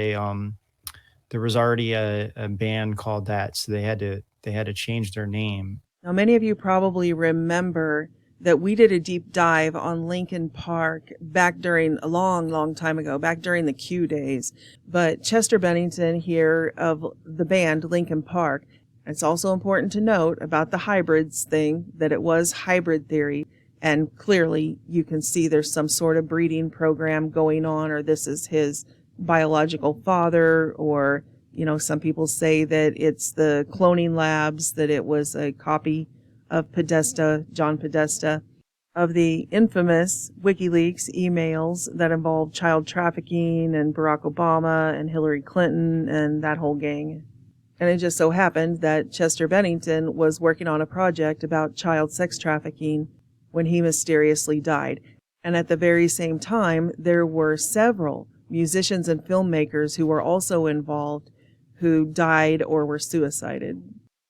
already a band called that, so they had to change their name. Now, many of you probably remember that we did a deep dive on Lincoln Park back during a long time ago, back during the Q days. But Chester Bennington here of the band Lincoln Park, it's also important to note about the hybrids thing that it was Hybrid Theory. And clearly you can see there's some sort of breeding program going on, or this is his biological father, or, you know, some people say that it's the cloning labs, that it was a copy of Podesta, John Podesta, of the infamous WikiLeaks emails that involved child trafficking and Barack Obama and Hillary Clinton and that whole gang. And it just so happened that Chester Bennington was working on a project about child sex trafficking when he mysteriously died. And at the very same time, there were several musicians and filmmakers who were also involved who died or were suicided.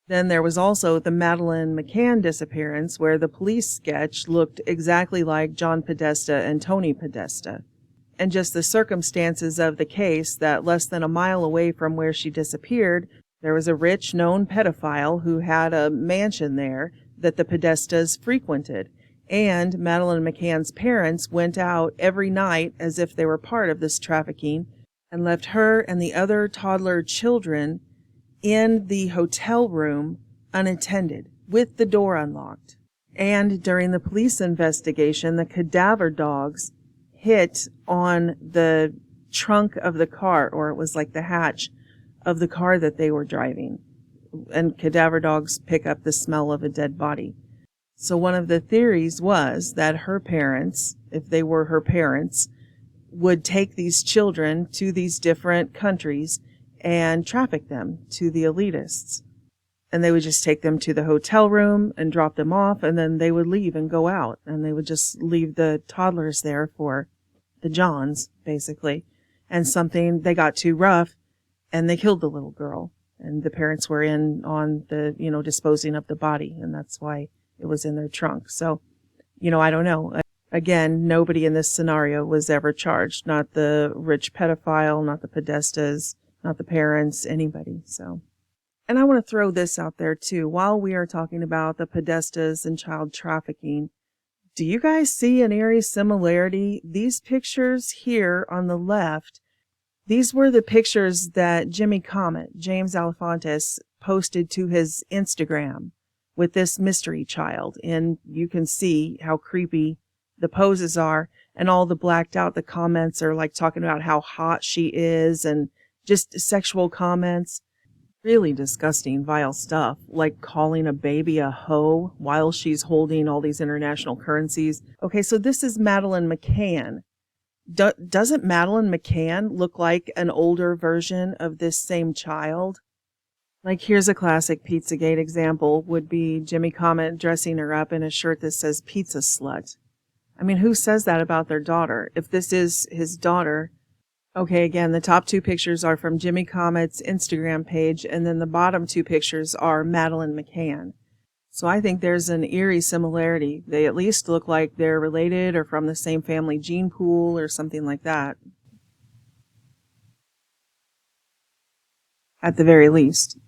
Then there was also the Madeleine McCann disappearance, where the police sketch looked exactly like John Podesta and Tony Podesta. And just the circumstances of the case, that less than a mile away from where she disappeared, there was a rich known pedophile who had a mansion there that the Podestas frequented. And Madeleine McCann's parents went out every night as if they were part of this trafficking and left her and the other toddler children in the hotel room unattended with the door unlocked. And during the police investigation, the cadaver dogs hit on the trunk of the car, or it was like the hatch of the car that they were driving. And cadaver dogs pick up the smell of a dead body. So one of the theories was that her parents, if they were her parents, would take these children to these different countries and traffic them to the elitists. And they would just take them to the hotel room and drop them off, and then they would leave and go out. And they would just leave the toddlers there for the Johns, basically. And they got too rough, and they killed the little girl. And the parents were in on the, disposing of the body, and that's why it was in their trunk. So, I don't know. Again, nobody in this scenario was ever charged. Not the rich pedophile, not the Podestas, not the parents, anybody. So, and I want to throw this out there too. While we are talking about the Podestas and child trafficking, do you guys see an eerie similarity? These pictures here on the left, these were the pictures that Jimmy Comet, James Alefantis, posted to his Instagram with this mystery child. And you can see how creepy the poses are, and all the blacked out, the comments are like talking about how hot she is and just sexual comments. Really disgusting, vile stuff, like calling a baby a hoe while she's holding all these international currencies. Okay, so this is Madeleine McCann. Doesn't Madeleine McCann look like an older version of this same child? Like, here's a classic Pizzagate example, would be Jimmy Comet dressing her up in a shirt that says pizza slut. I mean, who says that about their daughter? If this is his daughter. Okay, again, the top two pictures are from Jimmy Comet's Instagram page, and then the bottom two pictures are Madeleine McCann. So I think there's an eerie similarity. They at least look like they're related or from the same family gene pool or something like that. At the very least.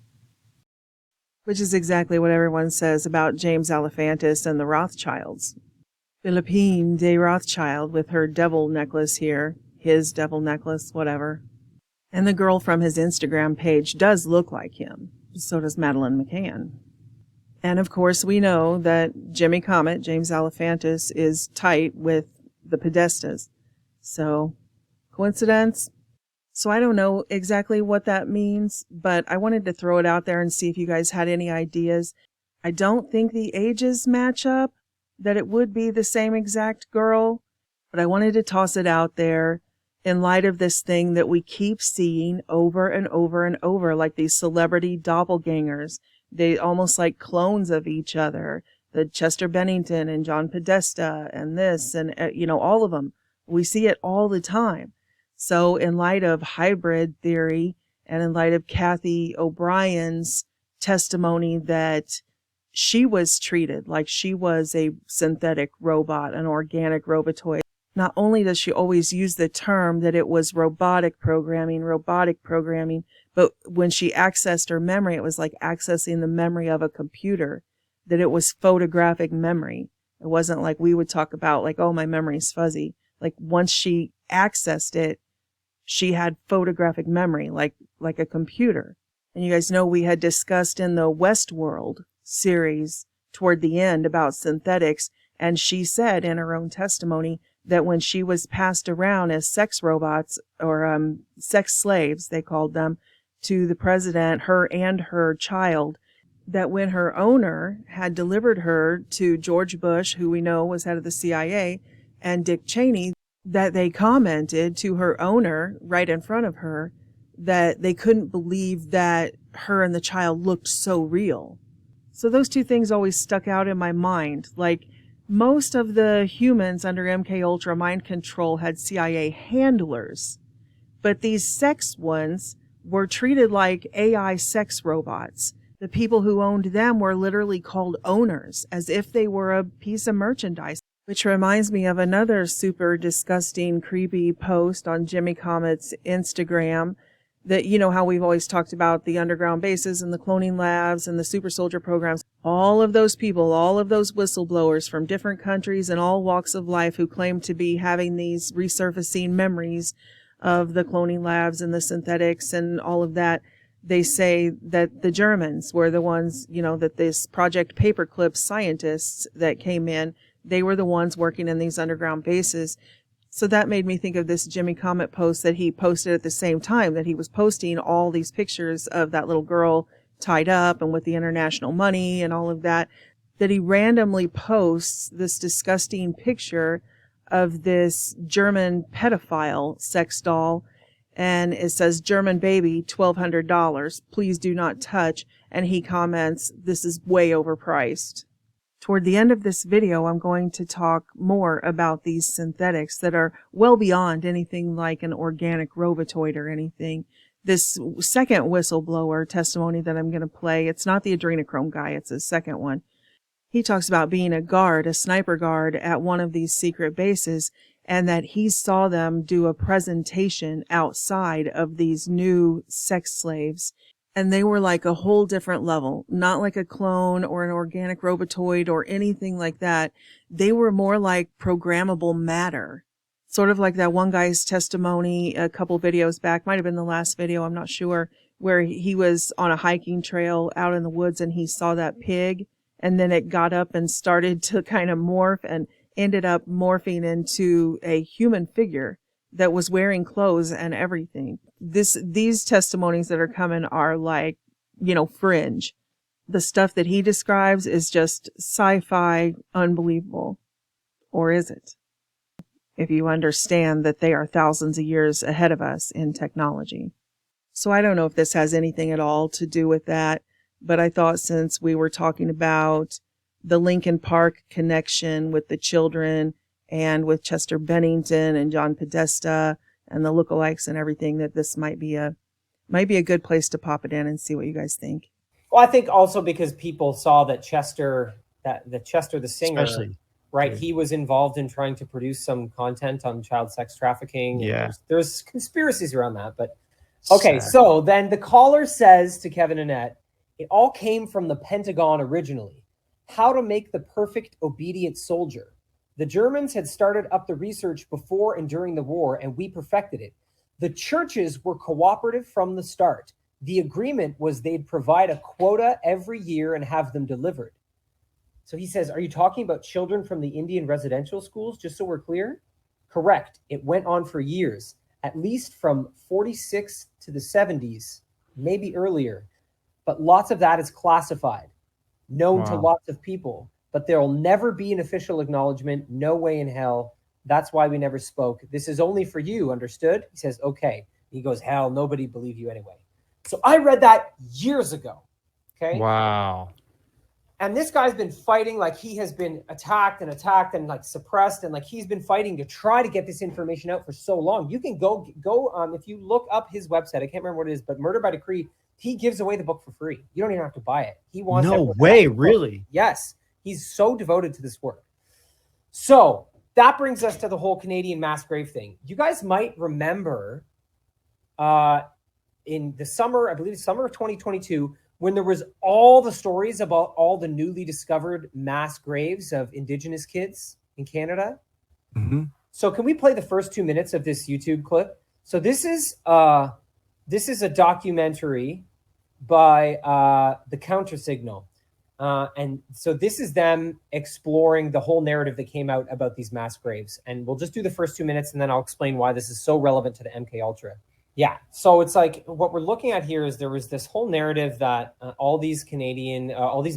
Which is exactly what everyone says about James Alefantis and the Rothschilds. Philippine de Rothschild with her devil necklace here. His devil necklace, whatever. And the girl from his Instagram page does look like him. So does Madeleine McCann. And of course we know that Jimmy Comet, James Alefantis, is tight with the Podestas. So, coincidence? So I don't know exactly what that means, but I wanted to throw it out there and see if you guys had any ideas. I don't think the ages match up, that it would be the same exact girl, but I wanted to toss it out there in light of this thing that we keep seeing over and over and over, like these celebrity doppelgangers. They almost like clones of each other. The Chester Bennington and John Podesta and this and, all of them. We see it all the time. So in light of hybrid theory and in light of Kathy O'Brien's testimony that she was treated like she was a synthetic robot, an organic robotoid. Not only does she always use the term that it was robotic programming, but when she accessed her memory, it was like accessing the memory of a computer, that it was photographic memory. It wasn't like we would talk about like, oh, my memory's fuzzy. Like once she accessed it, she had photographic memory, like a computer. And you guys know we had discussed in the Westworld series toward the end about synthetics, and she said in her own testimony that when she was passed around as sex robots or sex slaves, they called them, to the president, her and her child, that when her owner had delivered her to George Bush, who we know was head of the CIA, and Dick Cheney, that they commented to her owner right in front of her that they couldn't believe that her and the child looked so real. So those two things always stuck out in my mind. Like, most of the humans under MKUltra mind control had CIA handlers, but these sex ones were treated like AI sex robots. The people who owned them were literally called owners, as if they were a piece of merchandise. Which reminds me of another super disgusting, creepy post on Jimmy Comet's Instagram. That, how we've always talked about the underground bases and the cloning labs and the super soldier programs. All of those people, all of those whistleblowers from different countries and all walks of life who claim to be having these resurfacing memories of the cloning labs and the synthetics and all of that. They say that the Germans were the ones, that this Project Paperclip scientists that came in, they were the ones working in these underground bases. So that made me think of this Jimmy Comet post that he posted at the same time that he was posting all these pictures of that little girl tied up and with the international money and all of that, that he randomly posts this disgusting picture of this German pedophile sex doll. And it says, German baby, $1,200. Please do not touch. And he comments, this is way overpriced. Toward the end of this video, I'm going to talk more about these synthetics that are well beyond anything like an organic robotoid or anything. This second whistleblower testimony that I'm going to play, it's not the adrenochrome guy, it's the second one. He talks about being a guard, a sniper guard at one of these secret bases, and that he saw them do a presentation outside of these new sex slaves. And they were like a whole different level, not like a clone or an organic robotoid or anything like that. They were more like programmable matter. Sort of like that one guy's testimony a couple videos back, might have been the last video, I'm not sure, where he was on a hiking trail out in the woods and he saw that pig, and then it got up and started to kind of morph and ended up morphing into a human figure that was wearing clothes and everything. These testimonies that are coming are like, fringe. The stuff that he describes is just sci-fi unbelievable. Or is it? If you understand that they are thousands of years ahead of us in technology. So I don't know if this has anything at all to do with that, but I thought since we were talking about the Lincoln Park connection with the children and with Chester Bennington and John Podesta and the lookalikes and everything, that this might be a good place to pop it in and see what you guys think. Well, I think also because people saw that Chester the singer, Especially. right? He was involved in trying to produce some content on child sex trafficking. Yeah. There's conspiracies around that, but okay. So then the caller says to Kevin Annette, it all came from the Pentagon originally. How to make the perfect obedient soldier. The Germans had started up the research before and during the war, and we perfected it. The churches were cooperative from the start. The agreement was they'd provide a quota every year and have them delivered. So he says, are you talking about children from the Indian residential schools, just so we're clear? Correct. It went on for years, at least from 46 to the 70s, maybe earlier. But lots of that is classified, known to lots of people. But there will never be an official acknowledgement. No way in hell. That's why we never spoke. This is only for you, understood? He says, okay. He goes, hell, nobody believed you anyway. So I read that years ago. Okay. Wow. And this guy's been fighting, like he has been attacked and like suppressed, and like he's been fighting to try to get this information out for so long. You can go if you look up his website, I can't remember what it is, but Murder by Decree, he gives away the book for free. You don't even have to buy it. He wants no way, really? Yes. He's so devoted to this work. So that brings us to the whole Canadian mass grave thing. You guys might remember in the summer, I believe summer of 2022, when there was all the stories about all the newly discovered mass graves of Indigenous kids in Canada. Mm-hmm. So can we play the first 2 minutes of this YouTube clip? So this is a documentary by the Countersignal. And so this is them exploring the whole narrative that came out about these mass graves. And we'll just do the first 2 minutes and then I'll explain why this is so relevant to the MK Ultra. Yeah. So it's like what we're looking at here is there was this whole narrative that all these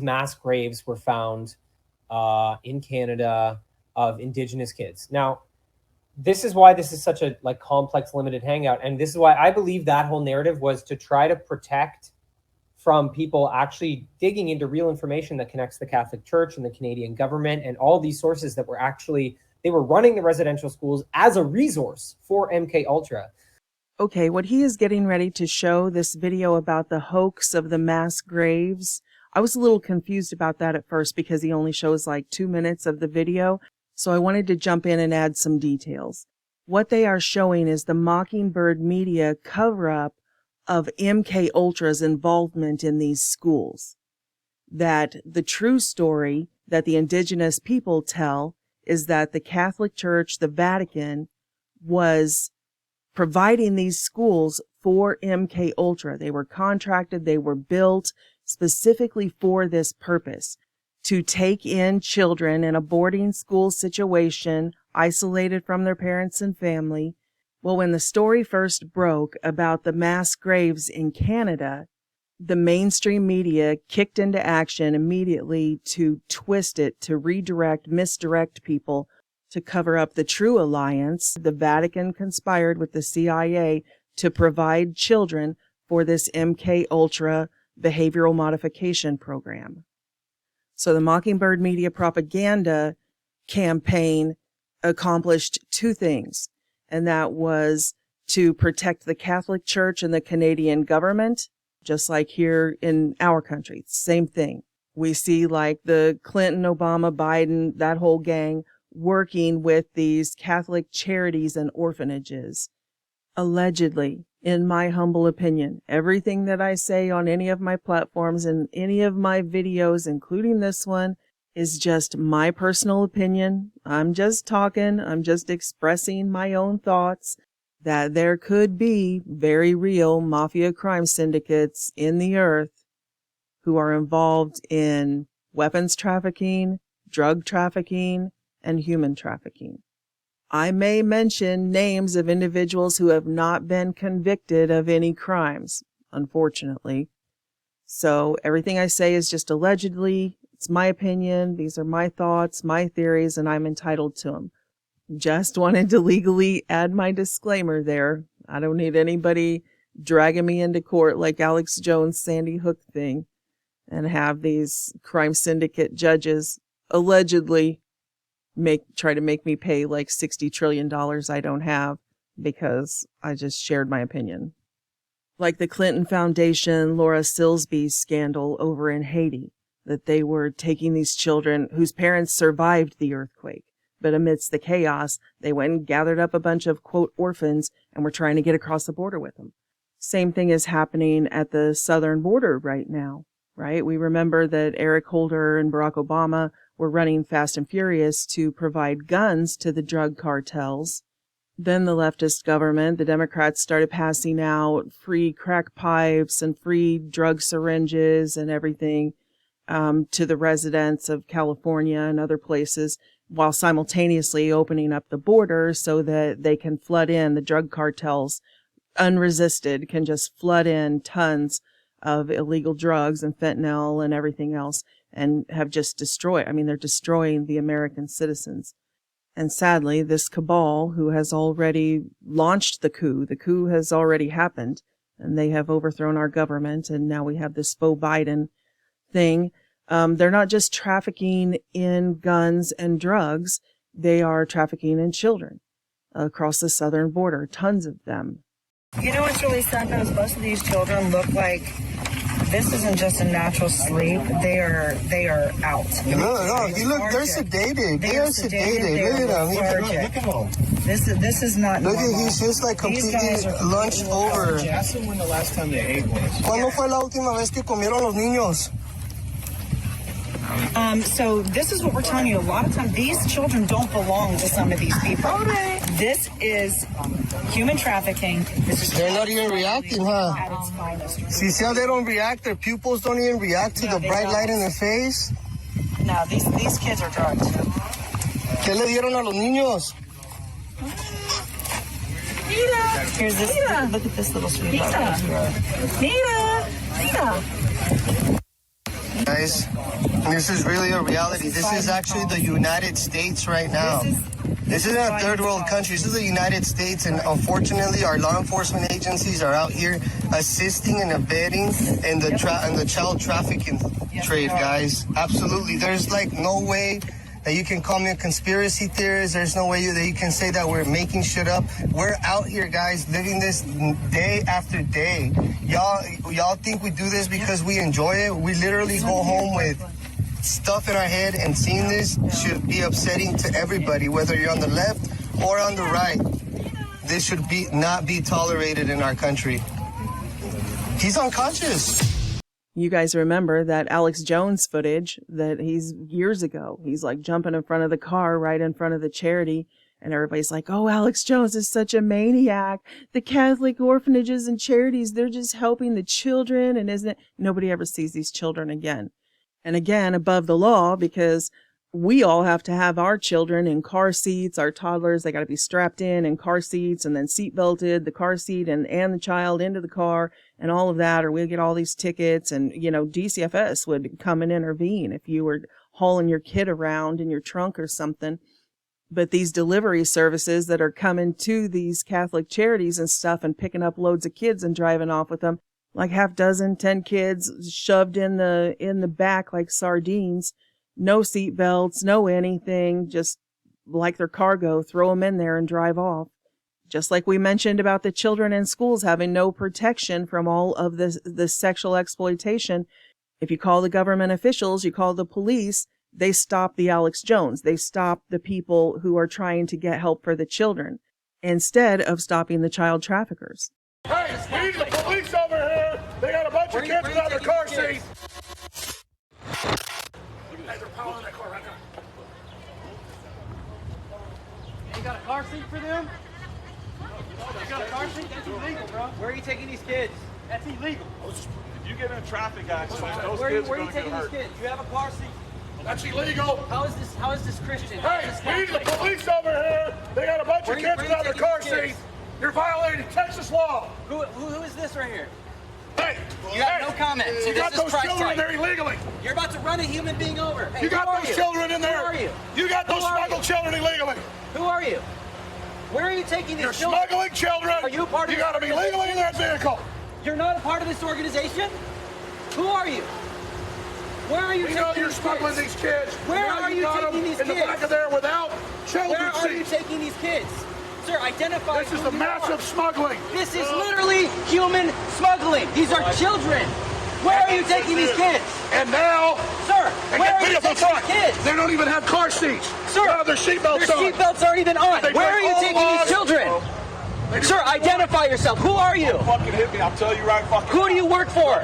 mass graves were found in Canada of Indigenous kids. Now, this is why this is such a like complex, limited hangout. And this is why I believe that whole narrative was to try to protect from people actually digging into real information that connects the Catholic Church and the Canadian government and all these sources that were actually, they were running the residential schools as a resource for MK Ultra. Okay, what he is getting ready to show, this video about the hoax of the mass graves, I was a little confused about that at first because he only shows like 2 minutes of the video. So I wanted to jump in and add some details. What they are showing is the Mockingbird media cover-up of MK Ultra's involvement in these schools. That the true story that the Indigenous people tell is that the Catholic Church, the Vatican, was providing these schools for MK Ultra. They were contracted, they were built specifically for this purpose, to take in children in a boarding school situation, isolated from their parents and family. Well, when the story first broke about the mass graves in Canada, the mainstream media kicked into action immediately to twist it, to misdirect people, to cover up the true alliance. The Vatican conspired with the CIA to provide children for this MK Ultra behavioral modification program. So the Mockingbird media propaganda campaign accomplished two things, and that was to protect the Catholic Church and the Canadian government, just like here in our country. Same thing. We see like the Clinton, Obama, Biden, that whole gang working with these Catholic charities and orphanages. Allegedly, in my humble opinion, everything that I say on any of my platforms and any of my videos, including this one, is just my personal opinion. I'm just talking. I'm just expressing my own thoughts that there could be very real mafia crime syndicates in the earth who are involved in weapons trafficking, drug trafficking, and human trafficking. I may mention names of individuals who have not been convicted of any crimes, unfortunately. So everything I say is just allegedly. It's my opinion. These are my thoughts, my theories, and I'm entitled to them. Just wanted to legally add my disclaimer there. I don't need anybody dragging me into court like Alex Jones' Sandy Hook thing and have these crime syndicate judges allegedly try to make me pay like $60 trillion I don't have because I just shared my opinion. Like the Clinton Foundation, Laura Silsby scandal over in Haiti, that they were taking these children whose parents survived the earthquake. But amidst the chaos, they went and gathered up a bunch of, quote, orphans and were trying to get across the border with them. Same thing is happening at the southern border right now, right? We remember that Eric Holder and Barack Obama were running fast and furious to provide guns to the drug cartels. Then the leftist government, the Democrats, started passing out free crack pipes and free drug syringes and everything to the residents of California and other places, while simultaneously opening up the border so that they can flood in. The drug cartels, unresisted, can just flood in tons of illegal drugs and fentanyl and everything else, and have just destroyed. I mean, they're destroying the American citizens. And sadly, this cabal, who has already launched the coup has already happened, and they have overthrown our government, and now we have this faux Biden thing. They're not just trafficking in guns and drugs, they are trafficking in children across the southern border, tons of them. You know what's really sad though is most of these children look like this isn't just a natural sleep. They are out. No. You look, they're sedated. They are sedated. Look at them. This is not Look normal. at, he's just like completely lunched over. Ask them when the last time they ate was. ¿Cuándo fue la última vez que comieron los niños? So this is what we're telling you. A lot of times, these children don't belong to some of these people. Okay. This is human trafficking. They're not even reacting, huh? At its finest. See how they don't react? Their pupils don't even react to the bright light in their face? No, these kids are drugged. ¿Qué le dieron a los niños? Here's this. Look at this little sweetheart. Guys, this is really a reality. This is actually the United States right now. This isn't a third world country. This is the United States, and unfortunately, our law enforcement agencies are out here assisting and abetting in the child trafficking trade, guys. Absolutely. There's like no way that you can call me a conspiracy theorist. There's no way that you can say that we're making shit up. We're out here, guys, living this day after day. Y'all think we do this because we enjoy it? We literally go home with stuff in our head, and seeing this should be upsetting to everybody, whether you're on the left or on the right. This should not be tolerated in our country. He's unconscious. You guys remember that Alex Jones footage that he's years ago. He's like jumping in front of the car right in front of the charity. And everybody's like, oh, Alex Jones is such a maniac. The Catholic orphanages and charities, they're just helping the children. And isn't it? Nobody ever sees these children again. And again, above the law, because we all have to have our children in car seats, our toddlers, they got to be strapped in car seats and then seat belted, the car seat and the child into the car and all of that, or we'll get all these tickets. And, you know, DCFS would come and intervene if you were hauling your kid around in your trunk or something. But these delivery services that are coming to these Catholic charities and stuff and picking up loads of kids and driving off with them, like 10 kids shoved in the back like sardines. No seat belts, no anything, just like their cargo, throw them in there and drive off. Just like we mentioned about the children in schools having no protection from all of the sexual exploitation. If you call the government officials, you call the police, they stop the Alex Jones. They stop the people who are trying to get help for the children instead of stopping the child traffickers. Hey, we need the police over here. They got a bunch of kids without their car seats. Hey, they're piling that car right now. You got a car seat for them? You got a car seat? That's illegal, bro. Where are you taking these kids? That's illegal. If you get in a traffic accident, those where kids are are you going to get taking hurt. these kids? You have a car seat. That's illegal. How is this Christian? Hey, we need the police over here. They got a bunch of kids without their car seats. You're violating Texas law. Who is this right here? Hey, you have no comment. See, you got those children in there illegally. You're about to run a human being over. Hey, you got those children in there. Who are you? You got those smuggled children illegally. Who are you? Where are you taking these children? You're smuggling children. Are you part of You got to be legally in that vehicle. You're not a part of this organization? Who are you? Where are you taking these kids? We know you're smuggling these kids. Where are you taking these kids? In the back of there without children seats. Where are you taking these kids? Sir, identify. This is the massive smuggling. This is literally human smuggling. These are children. Where are you taking these kids? And now, sir, where are you taking these kids? They don't even have car seats. Sir, their seatbelts on. Their seatbelts aren't even on. Where are you taking these children? Sir, identify yourself. Who are you? Don't fucking hit me. I'll tell you right fucking. Who do you work for?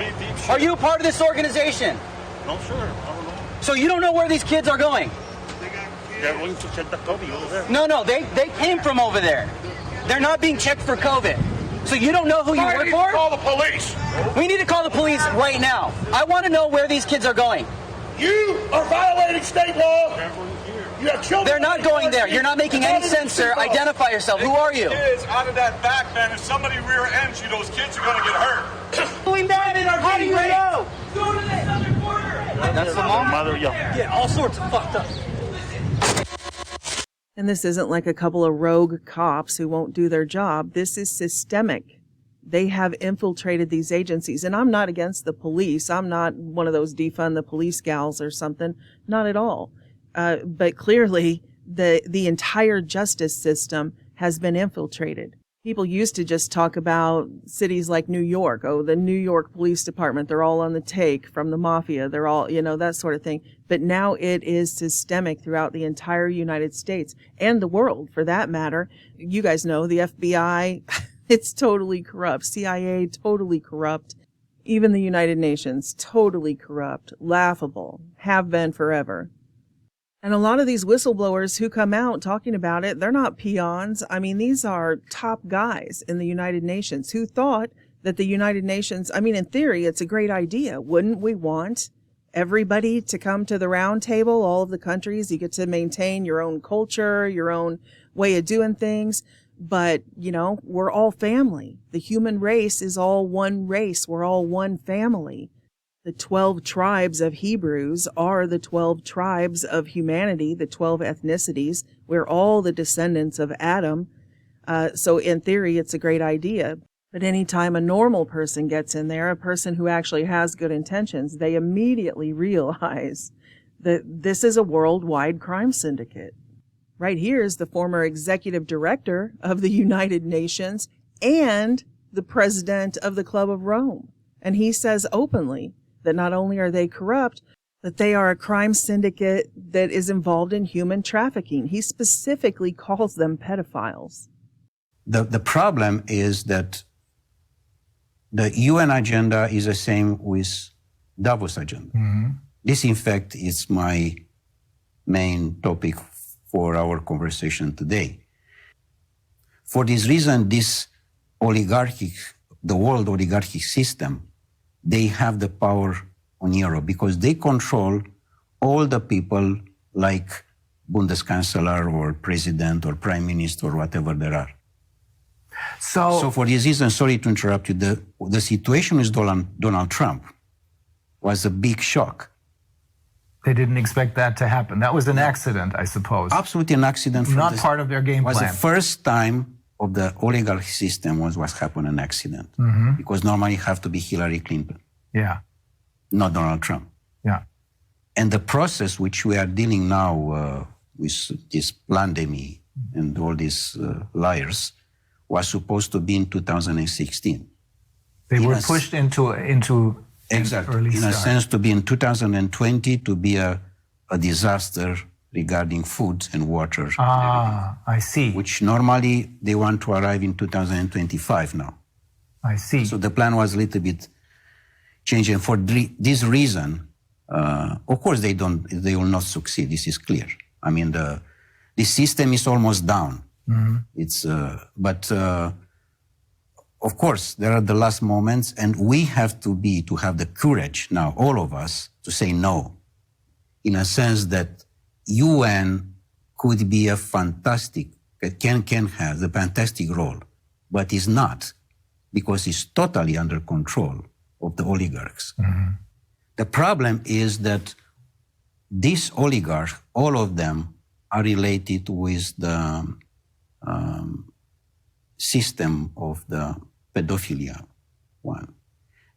Are you a part of this organization? No, sir. I don't know. So you don't know where these kids are going? They're going to check the COVID over there. No, they came from over there. They're not being checked for COVID. So you don't know who you work for? Call the police. We need to call the police right now. I want to know where these kids are going. You are violating state law. You have children. They're not going there. You're not making any sense, sir. Identify yourself. Who are you? Kids out of that back, man. If somebody rear ends you, those kids are going to get hurt. Doing that? How do you know? Go to the southern border. That's the mom. Mother, yeah. Get all sorts of fucked up. And this isn't like a couple of rogue cops who won't do their job. This is systemic. They have infiltrated these agencies. And I'm not against the police. I'm not one of those defund the police gals or something. Not at all. But clearly, the entire justice system has been infiltrated. People used to just talk about cities like New York. Oh, the New York Police Department, they're all on the take from the mafia. They're all, that sort of thing. But now it is systemic throughout the entire United States and the world, for that matter. You guys know the FBI, it's totally corrupt. CIA, totally corrupt. Even the United Nations, totally corrupt, laughable, have been forever. And a lot of these whistleblowers who come out talking about it, they're not peons. I mean, these are top guys in the United Nations who thought that the United Nations, in theory, it's a great idea. Wouldn't we want everybody to come to the round table, all of the countries? You get to maintain your own culture, your own way of doing things. But, we're all family. The human race is all one race. We're all one family. The 12 tribes of Hebrews are the 12 tribes of humanity, the 12 ethnicities. We're all the descendants of Adam. So in theory, it's a great idea. But anytime a normal person gets in there, a person who actually has good intentions, they immediately realize that this is a worldwide crime syndicate. Right here is the former executive director of the United Nations and the president of the Club of Rome. And he says openly that not only are they corrupt, that they are a crime syndicate that is involved in human trafficking. He specifically calls them pedophiles. The problem is that the UN agenda is the same with Davos agenda. Mm-hmm. This, in fact, is my main topic for our conversation today. For this reason, the world oligarchic system, they have the power on Europe because they control all the people like Bundeskanzler or president or prime minister or whatever there are. So for this reason, sorry to interrupt you, the situation with Donald Trump was a big shock. They didn't expect that to happen. That was an accident, I suppose. Absolutely an accident. Not part of their game plan. It was the first time of the oligarch system was happened an accident. Mm-hmm. Because normally it have to be Hillary Clinton. Yeah. Not Donald Trump. Yeah. And the process which we are dealing now with this pandemic and all these liars was supposed to be in 2016. They were pushed into exactly, early in a start. sense, to be in 2020, to be a disaster regarding food and water. Ah, I see. Which normally they want to arrive in 2025 now. I see. So the plan was a little bit changed, and for this reason, of course they will not succeed. This is clear. I mean, the system is almost down. Mm-hmm. It's but of course there are the last moments, and we have to have the courage now, all of us, to say no, in a sense that UN could be a fantastic, can have a fantastic role, but is not, because it's totally under control of the oligarchs. Mm-hmm. The problem is that these oligarchs, all of them, are related with the system of the pedophilia one,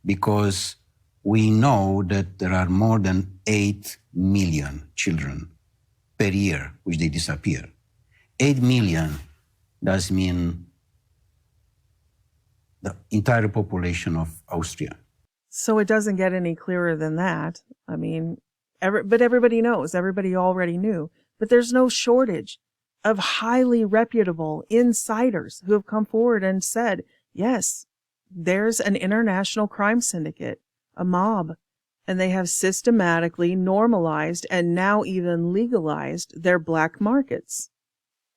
because we know that there are more than 8 million children per year which they disappear. 8 million does mean the entire population of Austria. So it doesn't get any clearer than that. I mean, but everybody knows, everybody already knew, but there's no shortage of highly reputable insiders who have come forward and said, yes, there's an international crime syndicate, a mob, and they have systematically normalized and now even legalized their black markets.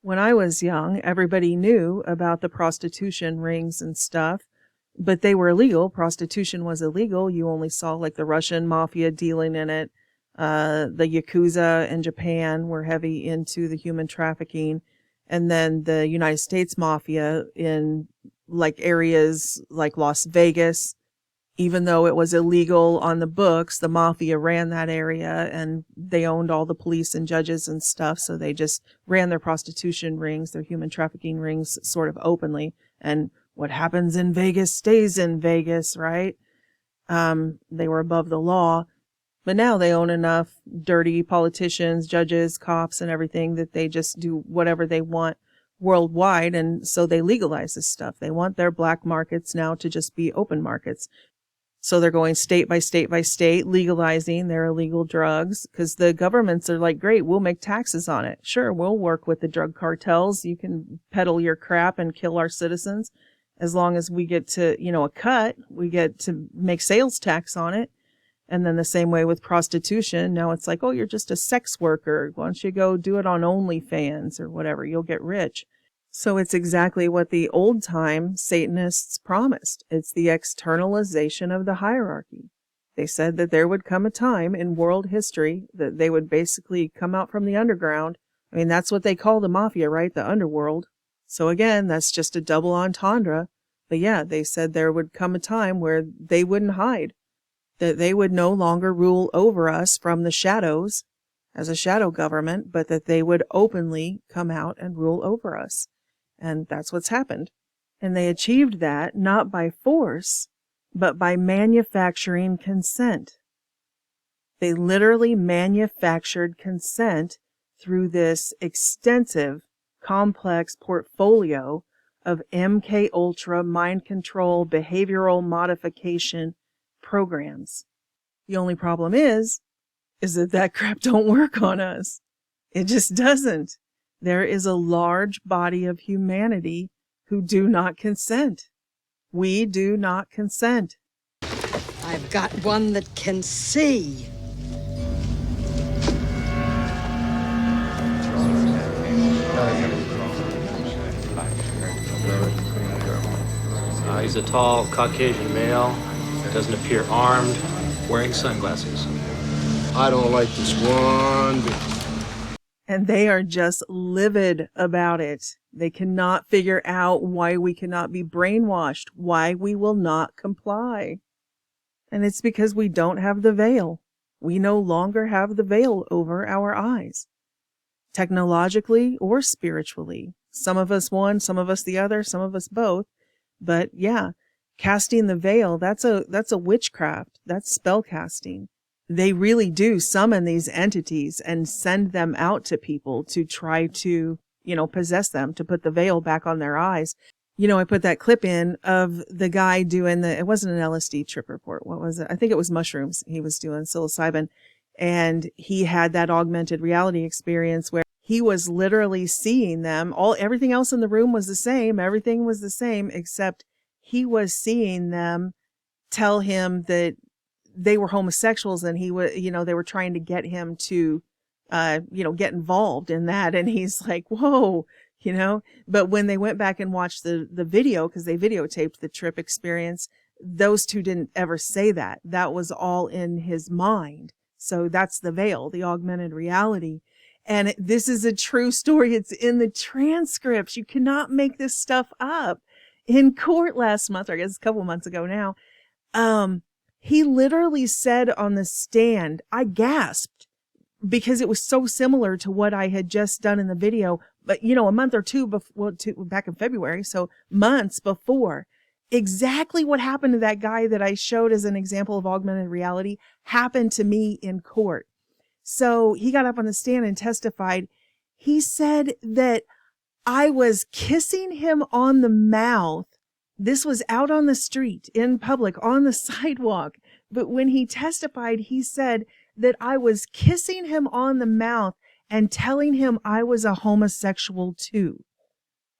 When I was young, everybody knew about the prostitution rings and stuff, but they were illegal. Prostitution was illegal. You only saw like the Russian mafia dealing in it. The Yakuza in Japan were heavy into the human trafficking. And then the United States mafia in like areas like Las Vegas, even though it was illegal on the books, the mafia ran that area and they owned all the police and judges and stuff. So they just ran their prostitution rings, their human trafficking rings sort of openly. And what happens in Vegas stays in Vegas, right? They were above the law. But now they own enough dirty politicians, judges, cops, and everything that they just do whatever they want worldwide. And so they legalize this stuff. They want their black markets now to just be open markets. So they're going state by state by state, legalizing their illegal drugs, because the governments are like, great, we'll make taxes on it. Sure, we'll work with the drug cartels. You can peddle your crap and kill our citizens. As long as we get to, a cut, we get to make sales tax on it. And then the same way with prostitution. Now it's like, oh, you're just a sex worker. Why don't you go do it on OnlyFans or whatever? You'll get rich. So it's exactly what the old time Satanists promised. It's the externalization of the hierarchy. They said that there would come a time in world history that they would basically come out from the underground. I mean, that's what they call the mafia, right? The underworld. So again, that's just a double entendre. But yeah, they said there would come a time where they wouldn't hide, that they would no longer rule over us from the shadows as a shadow government, but that they would openly come out and rule over us. And that's what's happened. And they achieved that not by force, but by manufacturing consent. They literally manufactured consent through this extensive, complex portfolio of MK Ultra mind control, behavioral modification programs. The only problem is that crap don't work on us. It just doesn't. There is a large body of humanity who do not consent. We do not consent. I've got one that can see. He's a tall Caucasian male, doesn't appear armed, wearing sunglasses. I don't like this one bit. And they are just livid about it. They cannot figure out why we cannot be brainwashed, why we will not comply. And it's because we don't have the veil. We no longer have the veil over our eyes, technologically or spiritually. Some of us one, some of us the other, some of us both. But yeah, casting the veil, that's a witchcraft. That's spell casting. They really do summon these entities and send them out to people to try to, possess them, to put the veil back on their eyes. I put that clip in of the guy doing it wasn't an LSD trip report. What was it? I think it was mushrooms. He was doing psilocybin, and he had that augmented reality experience where he was literally seeing them. Everything else in the room was the same. Everything was the same, except he was seeing them tell him that they were homosexuals, and they were trying to get him to, get involved in that. And he's like, whoa. But when they went back and watched the video, because they videotaped the trip experience, those two didn't ever say that. That was all in his mind. So that's the veil, the augmented reality. And this is a true story. It's in the transcripts. You cannot make this stuff up. In court last month, or I guess a couple months ago now, he literally said on the stand, I gasped because it was so similar to what I had just done in the video. But, a month or two before, back in February, so months before, exactly what happened to that guy that I showed as an example of augmented reality happened to me in court. So he got up on the stand and testified. He said that I was kissing him on the mouth. This was out on the street, in public, on the sidewalk. But when he testified, he said that I was kissing him on the mouth and telling him I was a homosexual too.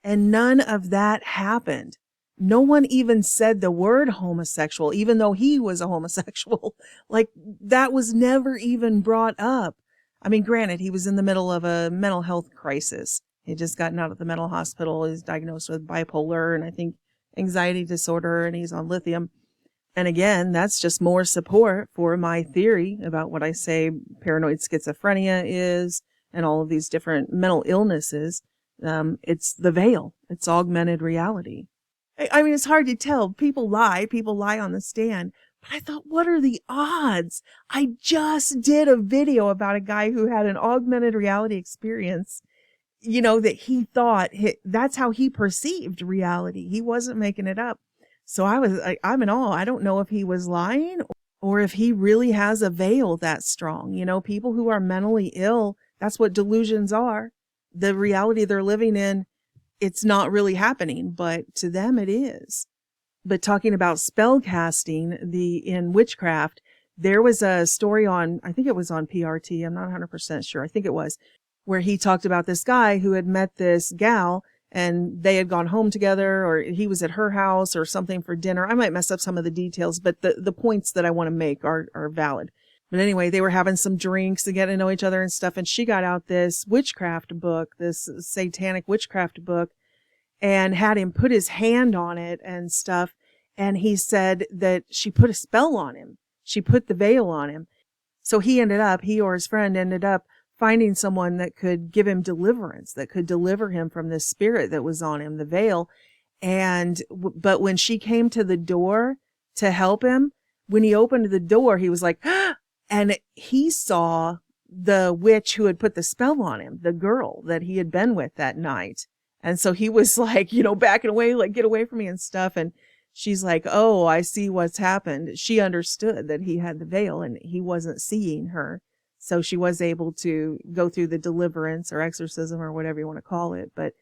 And none of that happened. No one even said the word homosexual, even though he was a homosexual. Like, that was never even brought up. I mean, granted, he was in the middle of a mental health crisis. He had just gotten out of the mental hospital. He's diagnosed with bipolar and I think anxiety disorder, and he's on lithium. And again, that's just more support for my theory about what I say paranoid schizophrenia is and all of these different mental illnesses. It's the veil. It's augmented reality. I mean, it's hard to tell. People lie on the stand. But I thought, what are the odds? I just did a video about a guy who had an augmented reality experience, that he thought that's how he perceived reality. He wasn't making it up. So I'm in awe. I don't know if he was lying or if he really has a veil that strong. People who are mentally ill, that's what delusions are. The reality they're living in, it's not really happening, but to them it is. But talking about spell casting, in witchcraft, there was a story I think it was on PRT. I'm not 100% sure. I think it was, where he talked about this guy who had met this gal and they had gone home together, or he was at her house or something for dinner. I might mess up some of the details, but the points that I want to make are valid. But anyway, they were having some drinks and getting to know each other and stuff. And she got out this witchcraft book, this satanic witchcraft book, and had him put his hand on it and stuff. And he said that she put a spell on him. She put the veil on him. So he or his friend ended up finding someone that could give him deliverance, that could deliver him from this spirit that was on him, the veil. But when she came to the door to help him, when he opened the door, he was like, ah! And he saw the witch who had put the spell on him, the girl that he had been with that night. And so he was like, backing away, like, get away from me and stuff. And she's like, oh, I see what's happened. She understood that he had the veil and he wasn't seeing her. So she was able to go through the deliverance or exorcism or whatever you want to call it. But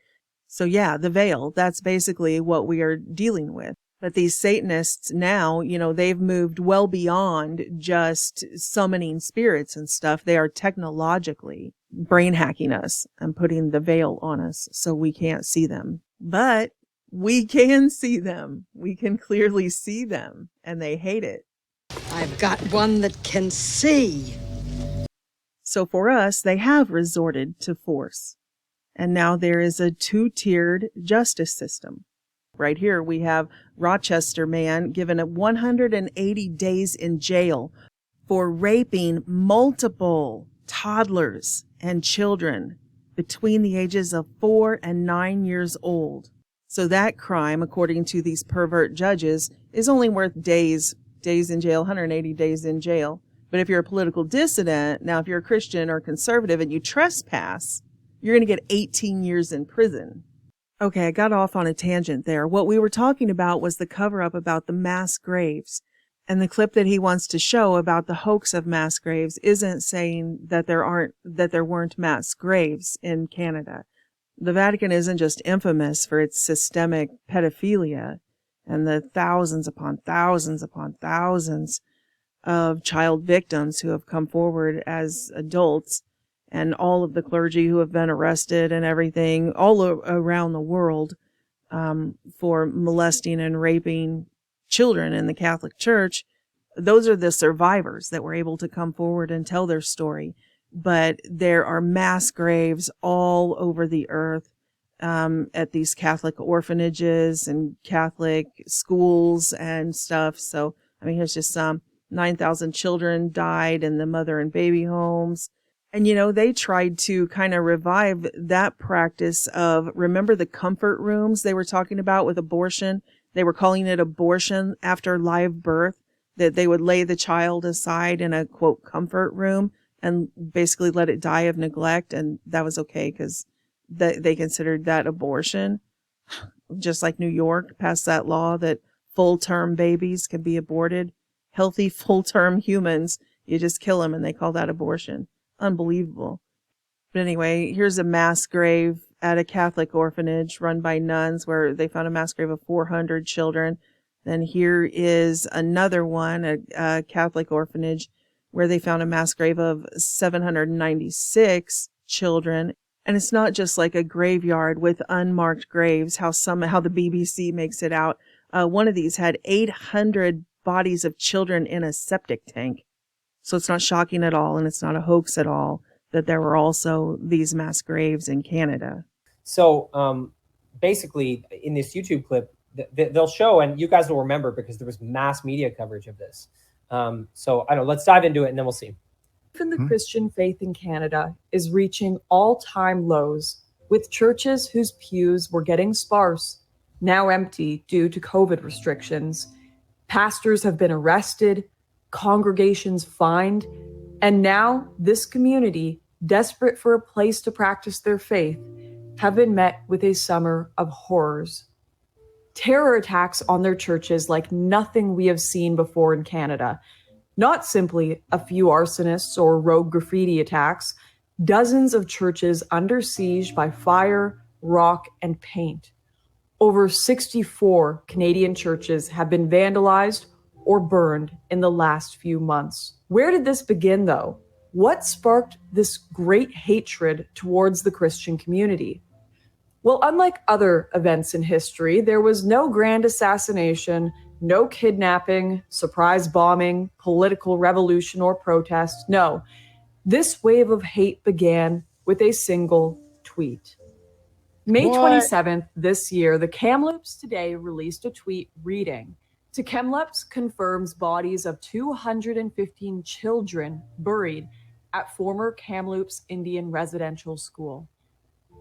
so yeah, the veil, that's basically what we are dealing with. But these Satanists now, they've moved well beyond just summoning spirits and stuff. They are technologically brain hacking us and putting the veil on us so we can't see them. But we can see them. We can clearly see them, and they hate it. I've got one that can see. So for us, they have resorted to force. And now there is a two-tiered justice system. Right here, we have Rochester man given 180 days in jail for raping multiple toddlers and children between the ages of 4 and 9 years old. So that crime, according to these pervert judges, is only worth days in jail, 180 days in jail. But if you're a political dissident, now if you're a Christian or conservative and you trespass, you're going to get 18 years in prison. Okay, I got off on a tangent there. What we were talking about was the cover-up about the mass graves. And the clip that he wants to show about the hoax of mass graves isn't saying that there weren't mass graves in Canada. The Vatican isn't just infamous for its systemic pedophilia and the thousands upon thousands upon thousands of child victims who have come forward as adults, and all of the clergy who have been arrested and everything all around the world for molesting and raping children in the Catholic Church. Those are the survivors that were able to come forward and tell their story. But there are mass graves all over the earth at these Catholic orphanages and Catholic schools and stuff. So, I mean, here's just some. 9,000 children died in the mother and baby homes. And, you know, they tried to kind of revive that practice of, remember the comfort rooms they were talking about with abortion? They were calling it abortion after live birth, that they would lay the child aside in a, quote, comfort room and basically let it die of neglect. And that was okay because they considered that abortion. Just like New York passed that law that full-term babies can be aborted. Healthy full-term humans, you just kill them and they call that abortion. Unbelievable. But anyway, here's a mass grave at a Catholic orphanage run by nuns where they found a mass grave of 400 children. Then here is another one, a Catholic orphanage, where they found a mass grave of 796 children. And it's not just like a graveyard with unmarked graves, how the BBC makes it out. One of these had 800 bodies of children in a septic tank. So it's not shocking at all, and it's not a hoax at all that there were also these mass graves in Canada. So basically, in this YouTube clip, they'll show, and you guys will remember because there was mass media coverage of this. So I don't know, let's dive into it and then we'll see. Even the Christian faith in Canada is reaching all-time lows, with churches whose pews were getting sparse now empty due to COVID restrictions. Pastors have been arrested, congregations fined, and now this community, desperate for a place to practice their faith, have been met with a summer of horrors. Terror attacks on their churches like nothing we have seen before in Canada. Not simply a few arsonists or rogue graffiti attacks, dozens of churches under siege by fire, rock, and paint. Over 64 Canadian churches have been vandalized or burned in the last few months. Where did this begin, though? What sparked this great hatred towards the Christian community? Well, unlike other events in history, there was no grand assassination, no kidnapping, surprise bombing, political revolution, or protest. No, this wave of hate began with a single tweet. May 27th this year, the Kamloops Today released a tweet reading, "To Kamloops confirms bodies of 215 children buried at former Kamloops Indian Residential School."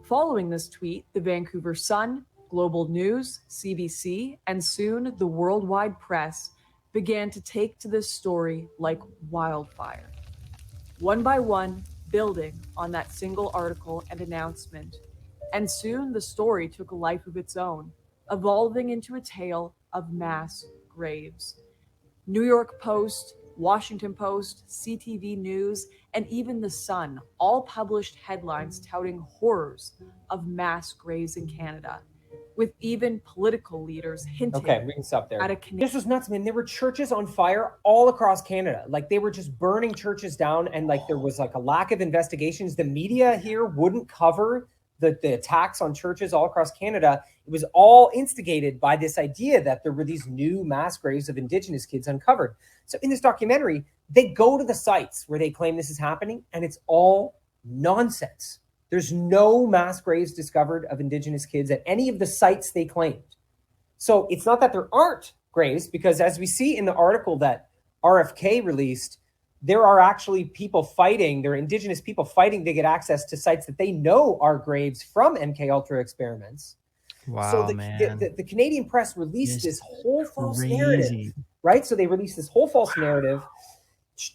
Following this tweet, the Vancouver Sun, Global News, CBC, and soon the worldwide press began to take to this story like wildfire. One by one, building on that single article and announcement. And soon the story took a life of its own, evolving into a tale of mass graves. New York Post, Washington Post, CTV News, and even The Sun all published headlines touting horrors of mass graves in Canada, with even political leaders hinting Okay, we can stop there. at a This was nuts, man. There were churches on fire all across Canada. Like they were just burning churches down, and like there was like a lack of investigations. The media here wouldn't cover the attacks on churches all across Canada. It was all instigated by this idea that there were these new mass graves of Indigenous kids uncovered. So in this documentary, they go to the sites where they claim this is happening, and it's all nonsense. There's no mass graves discovered of Indigenous kids at any of the sites they claimed. So it's not that there aren't graves, because as we see in the article that RFK released, there are actually people fighting, there are Indigenous people fighting to get access to sites that they know are graves from MKUltra experiments. Wow, so man. The Canadian press released this whole false narrative, right? So they released this whole false narrative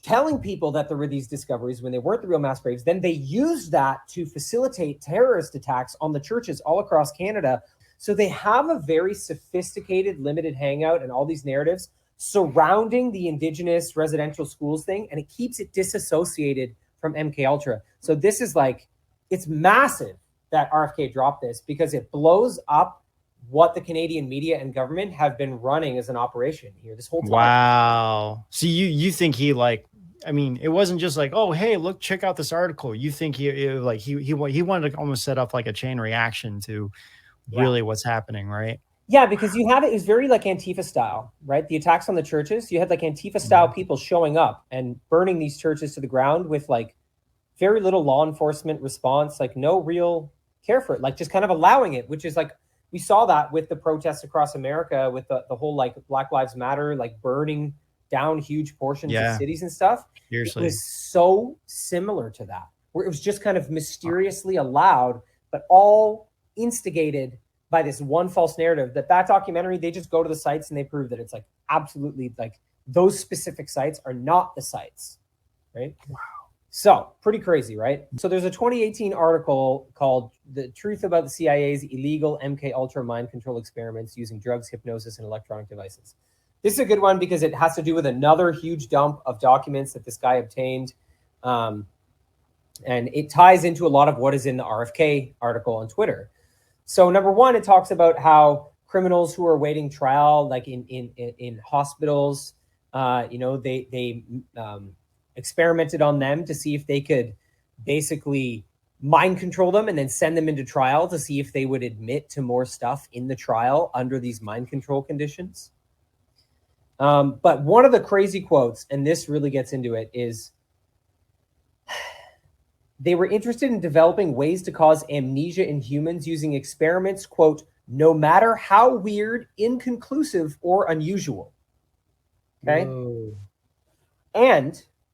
telling people that there were these discoveries when they weren't the real mass graves. Then they used that to facilitate terrorist attacks on the churches all across Canada. So they have a very sophisticated, limited hangout and all these narratives surrounding the Indigenous residential schools thing, and it keeps it disassociated from MKUltra. So this is like, it's massive that RFK dropped this, because it blows up what the Canadian media and government have been running as an operation here this whole time. Wow. So you think he like, I mean, it wasn't just like, oh, hey, look, check out this article. You think he wanted to almost set up like a chain reaction to really what's happening, right? Yeah, because you have it was very like Antifa style, right? The attacks on the churches, you had like Antifa style people showing up and burning these churches to the ground with like very little law enforcement response, like no real care for it, like just kind of allowing it, which is like, we saw that with the protests across America with the whole like Black Lives Matter, like burning down huge portions of cities and stuff. Seriously. It was so similar to that, where it was just kind of mysteriously allowed, but all instigated by this one false narrative. That documentary, they just go to the sites and they prove that it's like absolutely like those specific sites are not the sites, right? Wow. So pretty crazy, right? So there's a 2018 article called "The Truth About the CIA's Illegal MK Ultra Mind Control Experiments Using Drugs, Hypnosis, and Electronic Devices." This is a good one because it has to do with another huge dump of documents that this guy obtained. And it ties into a lot of what is in the RFK article on Twitter. So number one, it talks about how criminals who are awaiting trial, like in hospitals, they experimented on them to see if they could basically mind control them and then send them into trial to see if they would admit to more stuff in the trial under these mind control conditions. But one of the crazy quotes, and this really gets into it, is they were interested in developing ways to cause amnesia in humans using experiments, quote, no matter how weird, inconclusive, or unusual. Okay. Whoa.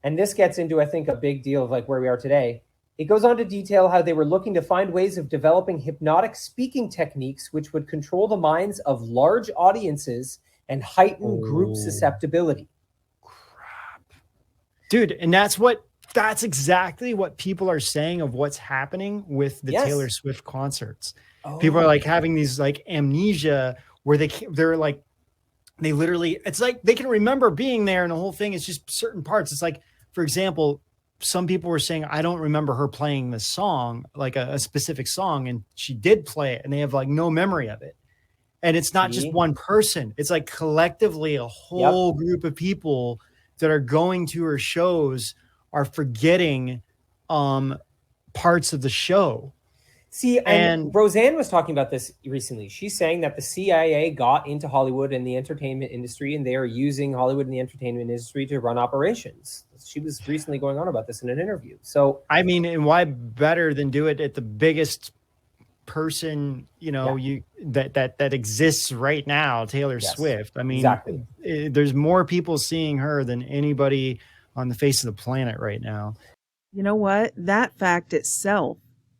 And this gets into, I think, a big deal of like where we are today. It goes on to detail how they were looking to find ways of developing hypnotic speaking techniques which would control the minds of large audiences and heighten group susceptibility. Crap. Dude, and that's exactly what people are saying of what's happening with the Taylor Swift concerts. People are like having these like amnesia where they're like, they literally, it's like they can remember being there and the whole thing is just certain parts. It's like, for example, some people were saying, I don't remember her playing this song, like a specific song, and she did play it and they have like no memory of it. And it's not just one person. It's like collectively a whole group of people that are going to her shows are forgetting parts of the show. See, and Roseanne was talking about this recently. She's saying that the CIA got into Hollywood and the entertainment industry, and they are using Hollywood and the entertainment industry to run operations. She was recently going on about this in an interview. So, I mean, and why better than do it at the biggest person, that exists right now, Taylor Swift. I mean, there's more people seeing her than anybody on the face of the planet right now. You know what? That fact itself,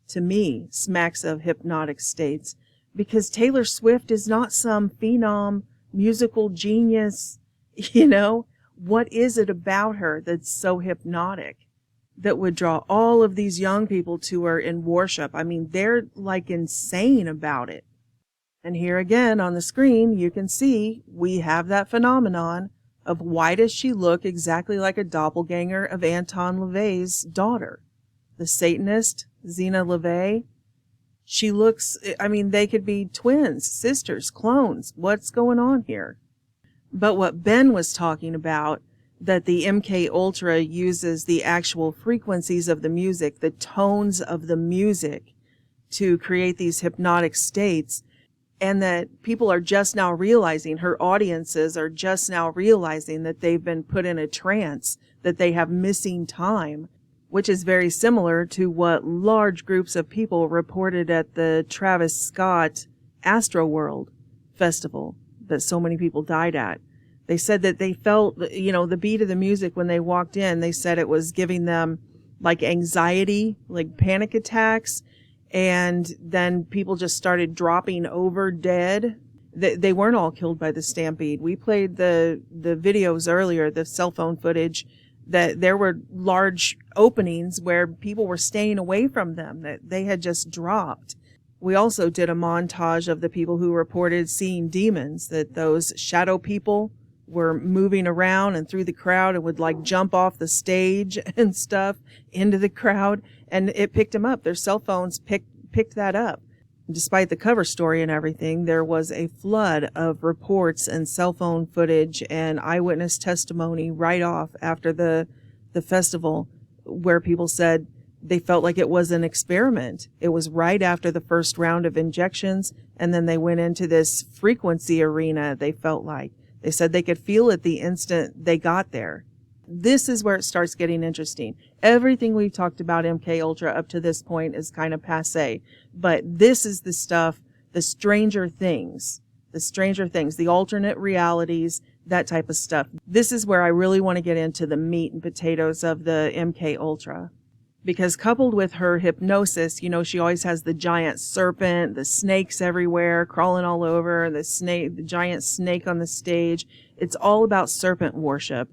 to me, smacks of hypnotic states, because Taylor Swift is not some phenom, musical genius. What is it about her that's so hypnotic that would draw all of these young people to her in worship? I mean, they're like insane about it. And here again on the screen, you can see we have that phenomenon of why does she look exactly like a doppelganger of Anton LaVey's daughter, the Satanist, Zena LaVey. She looks, I mean, they could be twins, sisters, clones. What's going on here? But what Ben was talking about, that the MK Ultra uses the actual frequencies of the music, the tones of the music, to create these hypnotic states, and that people are just now realizing, her audiences are just now realizing that they've been put in a trance, that they have missing time, which is very similar to what large groups of people reported at the Travis Scott Astroworld Festival that so many people died at. They said that they felt, the beat of the music when they walked in, they said it was giving them like anxiety, like panic attacks. And then people just started dropping over dead. They weren't all killed by the stampede. We played the videos earlier, the cell phone footage, that there were large openings where people were staying away from them, that they had just dropped. We also did a montage of the people who reported seeing demons, that those shadow people were moving around and through the crowd and would like jump off the stage and stuff into the crowd, and it picked them up. Their cell phones picked picked that up. Despite the cover story and everything, there was a flood of reports and cell phone footage and eyewitness testimony right off after the festival where people said they felt like it was an experiment. It was right after the first round of injections, and then they went into this frequency arena, they felt like. They said they could feel it the instant they got there. This is where it starts getting interesting. Everything we've talked about MK Ultra up to this point is kind of passé, but this is the stuff, the stranger things, the alternate realities, that type of stuff. This is where I really want to get into the meat and potatoes of the MK Ultra. Because coupled with her hypnosis, you know, she always has the giant serpent, the snakes everywhere, crawling all over, the giant snake on the stage. It's all about serpent worship.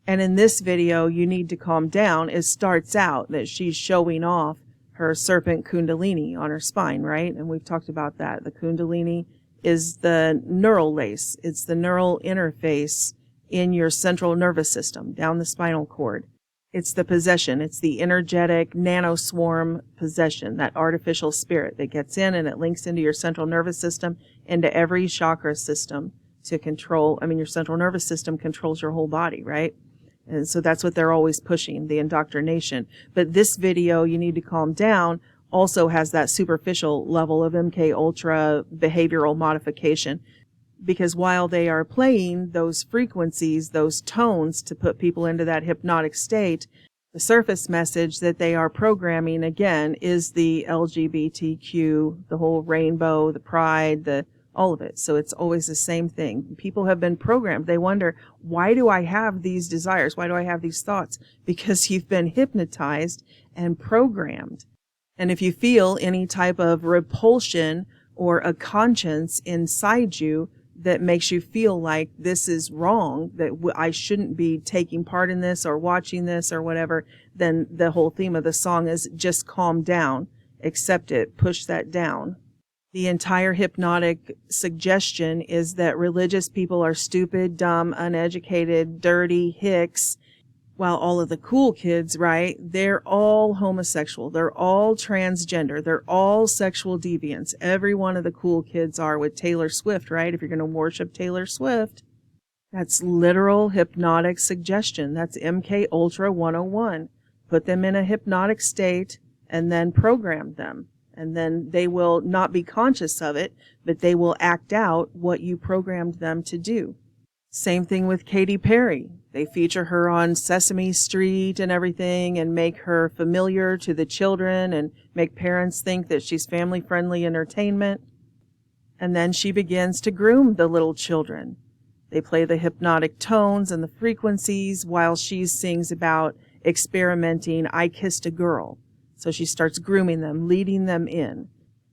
And in this video, You Need to Calm Down, it starts out that she's showing off her serpent kundalini on her spine, right? And we've talked about that. The kundalini is the neural lace. It's the neural interface in your central nervous system, down the spinal cord. It's the possession. It's the energetic nanoswarm possession, that artificial spirit that gets in and it links into your central nervous system, into every chakra system to control. I mean, your central nervous system controls your whole body, right? And so that's what they're always pushing, the indoctrination. But this video, You Need to Calm Down, also has that superficial level of MK Ultra behavioral modification. Because while they are playing those frequencies, those tones to put people into that hypnotic state, the surface message that they are programming, again, is the LGBTQ, the whole rainbow, the pride, all of it. So it's always the same thing. People have been programmed. They wonder, why do I have these desires? Why do I have these thoughts? Because you've been hypnotized and programmed. And if you feel any type of repulsion or a conscience inside you that makes you feel like this is wrong, that I shouldn't be taking part in this or watching this or whatever, then the whole theme of the song is just calm down, accept it, push that down. The entire hypnotic suggestion is that religious people are stupid, dumb, uneducated, dirty hicks, while all of the cool kids, right, they're all homosexual, they're all transgender, they're all sexual deviants. Every one of the cool kids are, with Taylor Swift, right? If you're going to worship Taylor Swift, that's literal hypnotic suggestion. That's MK Ultra 101. Put them in a hypnotic state and then program them. And then they will not be conscious of it, but they will act out what you programmed them to do. Same thing with Katy Perry. They feature her on Sesame Street and everything and make her familiar to the children and make parents think that she's family-friendly entertainment. And then she begins to groom the little children. They play the hypnotic tones and the frequencies while she sings about experimenting, I Kissed a Girl. So she starts grooming them, leading them in.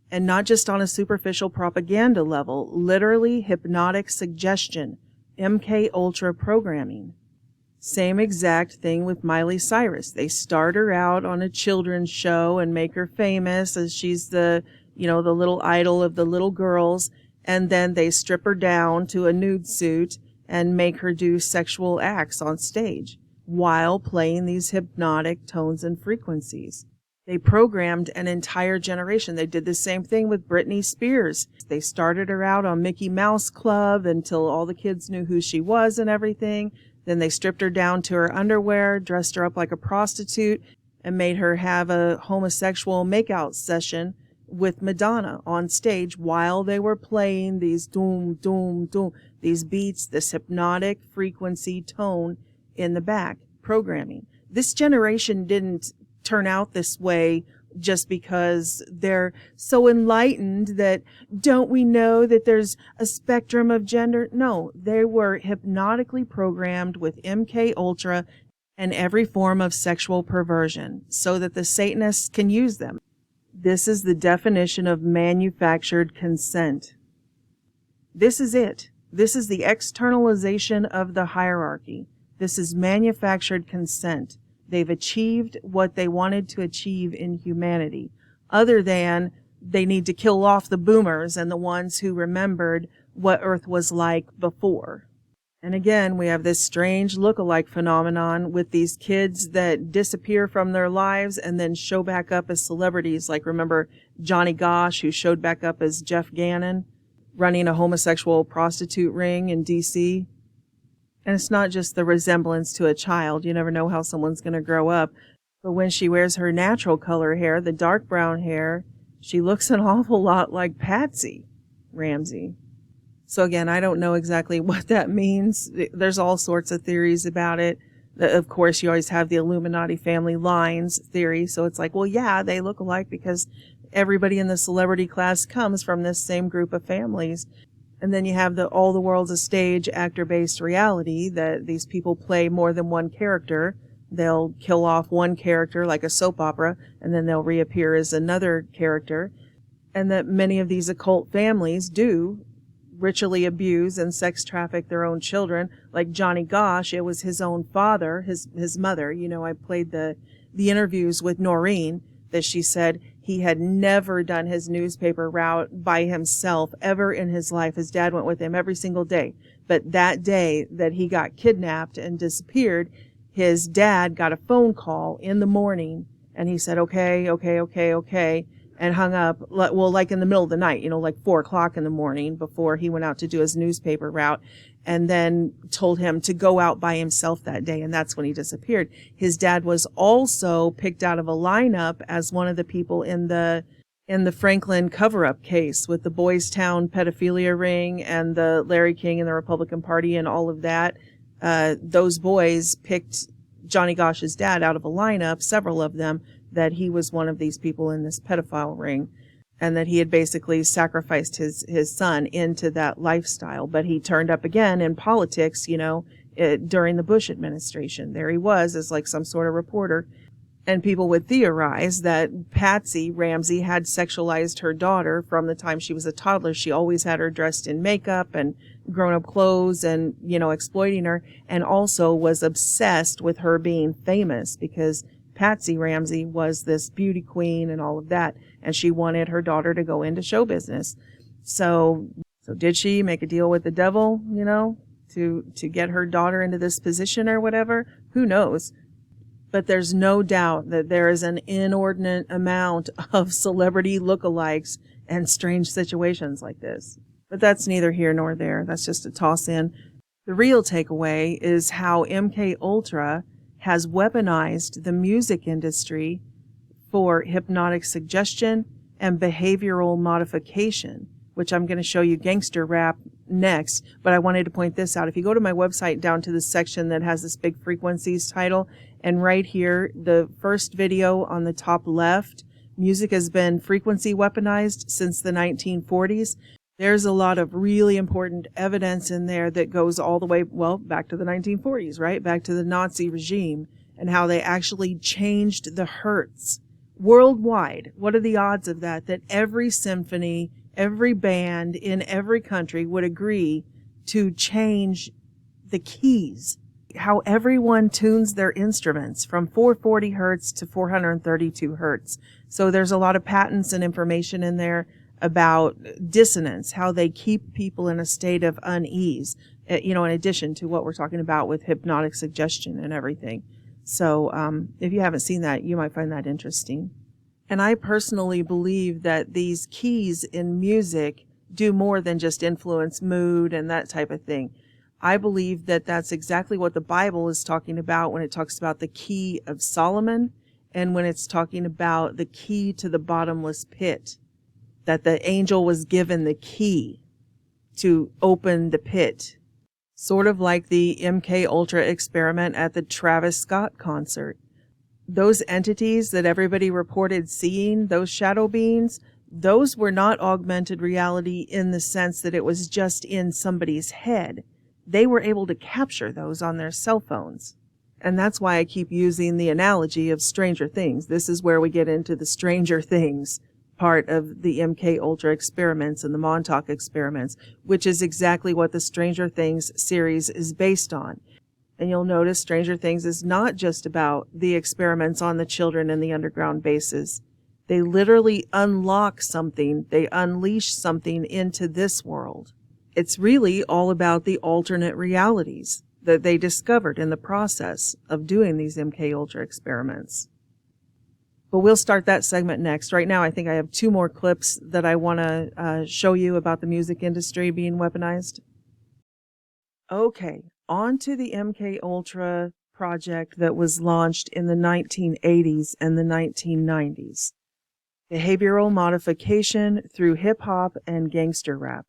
And not just on a superficial propaganda level, literally hypnotic suggestion, MK Ultra programming. Same exact thing with Miley Cyrus. They start her out on a children's show and make her famous as she's the little idol of the little girls. And then they strip her down to a nude suit and make her do sexual acts on stage while playing these hypnotic tones and frequencies. They programmed an entire generation. They did the same thing with Britney Spears. They started her out on Mickey Mouse Club until all the kids knew who she was and everything. Then they stripped her down to her underwear, dressed her up like a prostitute, and made her have a homosexual makeout session with Madonna on stage while they were playing these doom, doom, doom, these beats, this hypnotic frequency tone in the back, programming. This generation didn't turn out this way just because they're so enlightened that don't we know that there's a spectrum of gender? No, they were hypnotically programmed with MK Ultra and every form of sexual perversion so that the Satanists can use them. This is the definition of manufactured consent. This is it. This is the externalization of the hierarchy. This is manufactured consent. They've achieved what they wanted to achieve in humanity, other than they need to kill off the boomers and the ones who remembered what Earth was like before. And again, we have this strange look-alike phenomenon with these kids that disappear from their lives and then show back up as celebrities. Like, remember Johnny Gosch, who showed back up as Jeff Gannon, running a homosexual prostitute ring in D.C.? And it's not just the resemblance to a child. You never know how someone's going to grow up. But when she wears her natural color hair, the dark brown hair, she looks an awful lot like Patsy Ramsey. So again, I don't know exactly what that means. There's all sorts of theories about it. Of course, you always have the Illuminati family lines theory. So it's like, well, yeah, they look alike because everybody in the celebrity class comes from this same group of families. And then you have all the world's a stage, actor-based reality, that these people play more than one character. They'll kill off one character like a soap opera, and then they'll reappear as another character. And that many of these occult families do ritually abuse and sex traffic their own children. Like Johnny Gosch, it was his own father, his mother. You know, I played the interviews with Noreen that she said he had never done his newspaper route by himself ever in his life. His dad went with him every single day. But that day that he got kidnapped and disappeared, his dad got a phone call in the morning and he said, okay, and hung up, well, like in the middle of the night, you know, like 4:00 in the morning before he went out to do his newspaper route, and then told him to go out by himself that day. And that's when he disappeared. His dad was also picked out of a lineup as one of the people in the Franklin cover-up case with the Boys Town pedophilia ring and the Larry King and the Republican Party and all of that. Those boys picked Johnny Gosch's dad out of a lineup, several of them, that he was one of these people in this pedophile ring, and that he had basically sacrificed his son into that lifestyle. But he turned up again in politics, you know, during the Bush administration. There he was as like some sort of reporter. And people would theorize that Patsy Ramsey had sexualized her daughter from the time she was a toddler. She always had her dressed in makeup and grown-up clothes and, you know, exploiting her, and also was obsessed with her being famous because Patsy Ramsey was this beauty queen and all of that, and she wanted her daughter to go into show business. So did she make a deal with the devil, you know, to get her daughter into this position or whatever? Who knows? But there's no doubt that there is an inordinate amount of celebrity lookalikes and strange situations like this. But that's neither here nor there. That's just a toss in. The real takeaway is how MK Ultra has weaponized the music industry for hypnotic suggestion and behavioral modification, which I'm going to show you gangster rap next. But I wanted to point this out. If you go to my website down to the section that has this big frequencies title, and right here, the first video on the top left, music has been frequency weaponized since the 1940s. There's a lot of really important evidence in there that goes all the way, well, back to the 1940s, right? Back to the Nazi regime and how they actually changed the hertz worldwide. What are the odds of that? That every symphony, every band in every country would agree to change the keys, how everyone tunes their instruments from 440 hertz to 432 hertz. So there's a lot of patents and information in there about dissonance, how they keep people in a state of unease, you know, in addition to what we're talking about with hypnotic suggestion and everything. So if you haven't seen that, you might find that interesting. And I personally believe that these keys in music do more than just influence mood and that type of thing. I believe that that's exactly what the Bible is talking about when it talks about the key of Solomon and when it's talking about the key to the bottomless pit, that the angel was given the key to open the pit, sort of like the MK Ultra experiment at the Travis Scott concert. Those entities that everybody reported seeing, those shadow beings, those were not augmented reality in the sense that it was just in somebody's head. They were able to capture those on their cell phones. And that's why I keep using the analogy of Stranger Things. This is where we get into the Stranger Things part of the MK Ultra experiments and the Montauk experiments, which is exactly what the Stranger Things series is based on. And you'll notice Stranger Things is not just about the experiments on the children in the underground bases. They literally unlock something. They unleash something into this world. It's really all about the alternate realities that they discovered in the process of doing these MK Ultra experiments. But we'll start that segment next. Right now, I think I have 2 more clips that I want to show you about the music industry being weaponized. Okay, on to the MK Ultra project that was launched in the 1980s and the 1990s. Behavioral modification through hip-hop and gangster rap.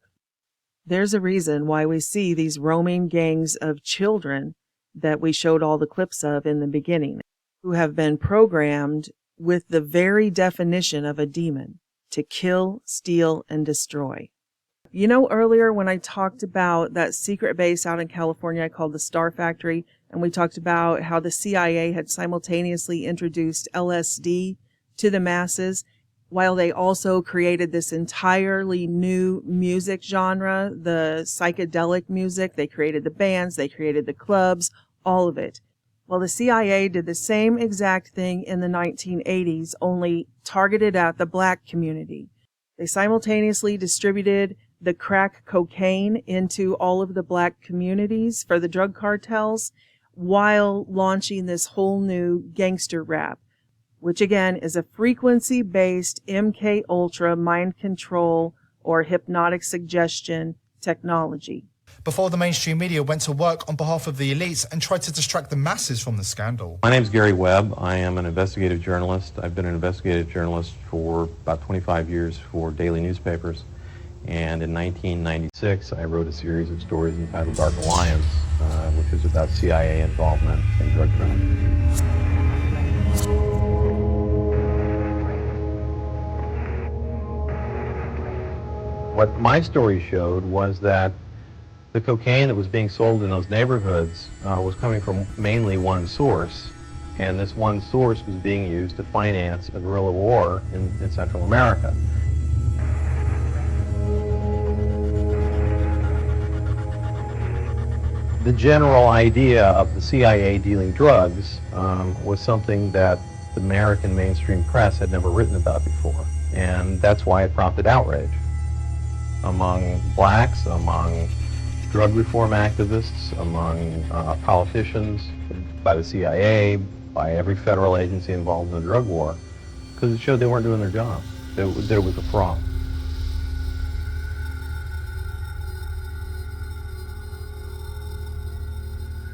There's a reason why we see these roaming gangs of children that we showed all the clips of in the beginning, who have been programmed with the very definition of a demon, to kill, steal, and destroy. You know, earlier when I talked about that secret base out in California called the Star Factory, and we talked about how the CIA had simultaneously introduced LSD to the masses, while they also created this entirely new music genre, the psychedelic music. They created the bands, they created the clubs, all of it. Well, the CIA did the same exact thing in the 1980s, only targeted at the black community. They simultaneously distributed the crack cocaine into all of the black communities for the drug cartels, while launching this whole new gangster rap, which again is a frequency-based MK Ultra mind control or hypnotic suggestion technology. Before the mainstream media went to work on behalf of the elites and tried to distract the masses from the scandal. My name is Gary Webb. I am an investigative journalist. I've been an investigative journalist for about 25 years for daily newspapers. And in 1996, I wrote a series of stories entitled Dark Alliance, which was about CIA involvement in drug trafficking. What my story showed was that the cocaine that was being sold in those neighborhoods was coming from mainly one source, and this one source was being used to finance a guerrilla war in Central America. The general idea of the CIA dealing drugs was something that the American mainstream press had never written about before, and that's why it prompted outrage among blacks, among drug reform activists, among politicians, by the CIA, by every federal agency involved in the drug war, because it showed they weren't doing their job. There was a fraud.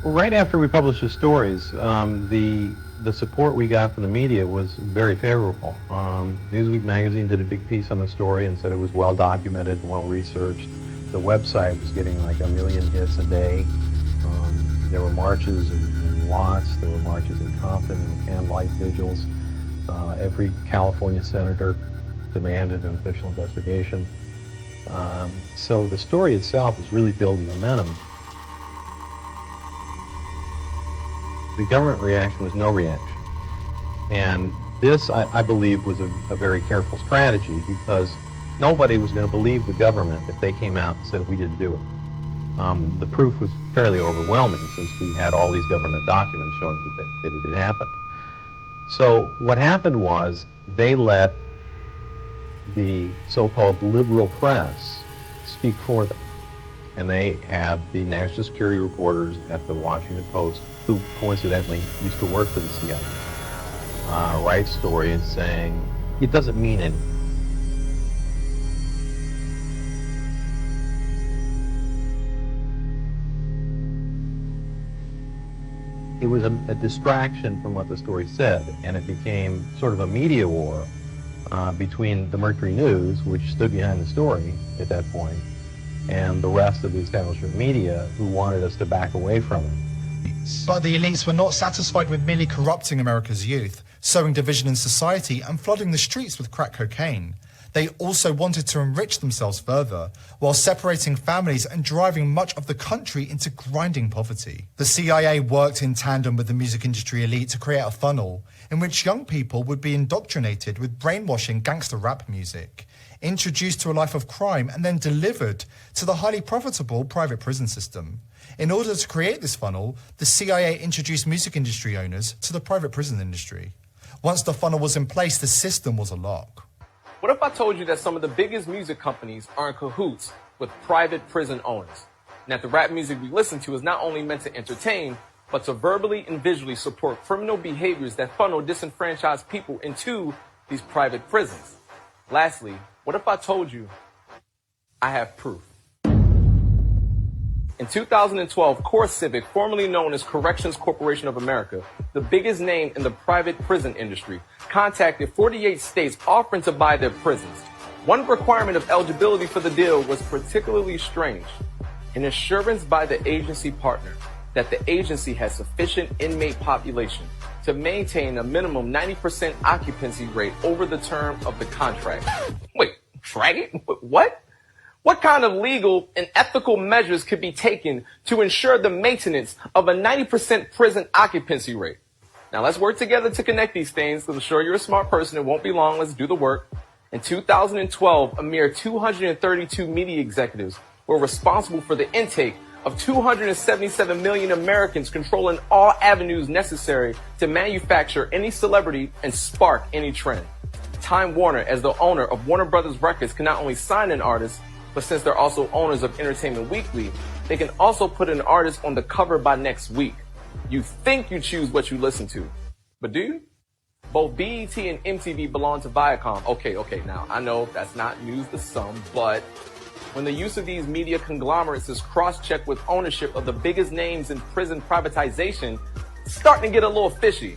Well, right after we published the stories, the support we got from the media was very favorable. Newsweek magazine did a big piece on the story and said it was well documented and well researched. The website was getting like 1 million hits a day. There were marches in Watts, there were marches in Compton and candlelight vigils. Every California senator demanded an official investigation. So the story itself was really building momentum. The government reaction was no reaction. And this, I believe, was a very careful strategy, because nobody was going to believe the government if they came out and said we didn't do it. The proof was fairly overwhelming, since we had all these government documents showing that it had happened. So what happened was they let the so-called liberal press speak for them. And they had the national security reporters at the Washington Post, who coincidentally used to work for the CIA, write stories saying, it doesn't mean anything. It was a distraction from what the story said, and it became sort of a media war between the Mercury News, which stood behind the story at that point, and the rest of the establishment media, who wanted us to back away from it. But the elites were not satisfied with merely corrupting America's youth, sowing division in society and flooding the streets with crack cocaine. They also wanted to enrich themselves further, while separating families and driving much of the country into grinding poverty. The CIA worked in tandem with the music industry elite to create a funnel in which young people would be indoctrinated with brainwashing gangster rap music, introduced to a life of crime, and then delivered to the highly profitable private prison system. In order to create this funnel, the CIA introduced music industry owners to the private prison industry. Once the funnel was in place, the system was a lock. What if I told you that some of the biggest music companies are in cahoots with private prison owners? And that the rap music we listen to is not only meant to entertain, but to verbally and visually support criminal behaviors that funnel disenfranchised people into these private prisons. Lastly, what if I told you I have proof? In 2012, Core Civic, formerly known as Corrections Corporation of America, the biggest name in the private prison industry, contacted 48 states offering to buy their prisons. One requirement of eligibility for the deal was particularly strange: an assurance by the agency partner that the agency has sufficient inmate population to maintain a minimum 90% occupancy rate over the term of the contract. Wait, dragon? What? What kind of legal and ethical measures could be taken to ensure the maintenance of a 90% prison occupancy rate? Now let's work together to connect these things, because I'm sure you're a smart person. It won't be long. Let's do the work. In 2012, a mere 232 media executives were responsible for the intake of 277 million Americans, controlling all avenues necessary to manufacture any celebrity and spark any trend. Time Warner, as the owner of Warner Brothers Records, can not only sign an artist, but since they're also owners of Entertainment Weekly, they can also put an artist on the cover by next week. You think you choose what you listen to, but do you? Both BET and MTV belong to Viacom. Okay, now I know that's not news to some, but when the use of these media conglomerates is cross-checked with ownership of the biggest names in prison privatization, it's starting to get a little fishy.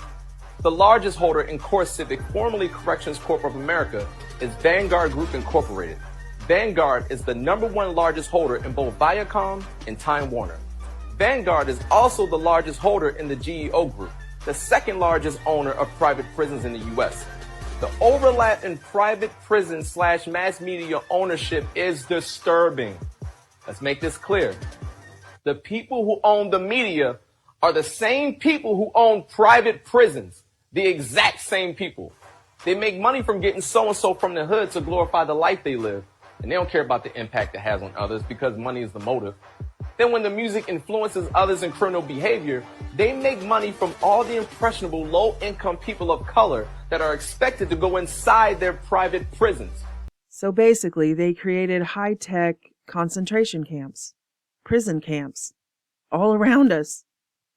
The largest holder in Core Civic, formerly Corrections Corp of America, is Vanguard Group Incorporated. Vanguard is the #1 largest holder in both Viacom and Time Warner. Vanguard is also the largest holder in the GEO Group, the second largest owner of private prisons in the U.S. The overlap in private prison / mass media ownership is disturbing. Let's make this clear. The people who own the media are the same people who own private prisons, the exact same people. They make money from getting so-and-so from the hood to glorify the life they live. And they don't care about the impact it has on others because money is the motive. Then when the music influences others in criminal behavior, they make money from all the impressionable low-income people of color that are expected to go inside their private prisons. So basically, they created high-tech concentration camps, prison camps, all around us.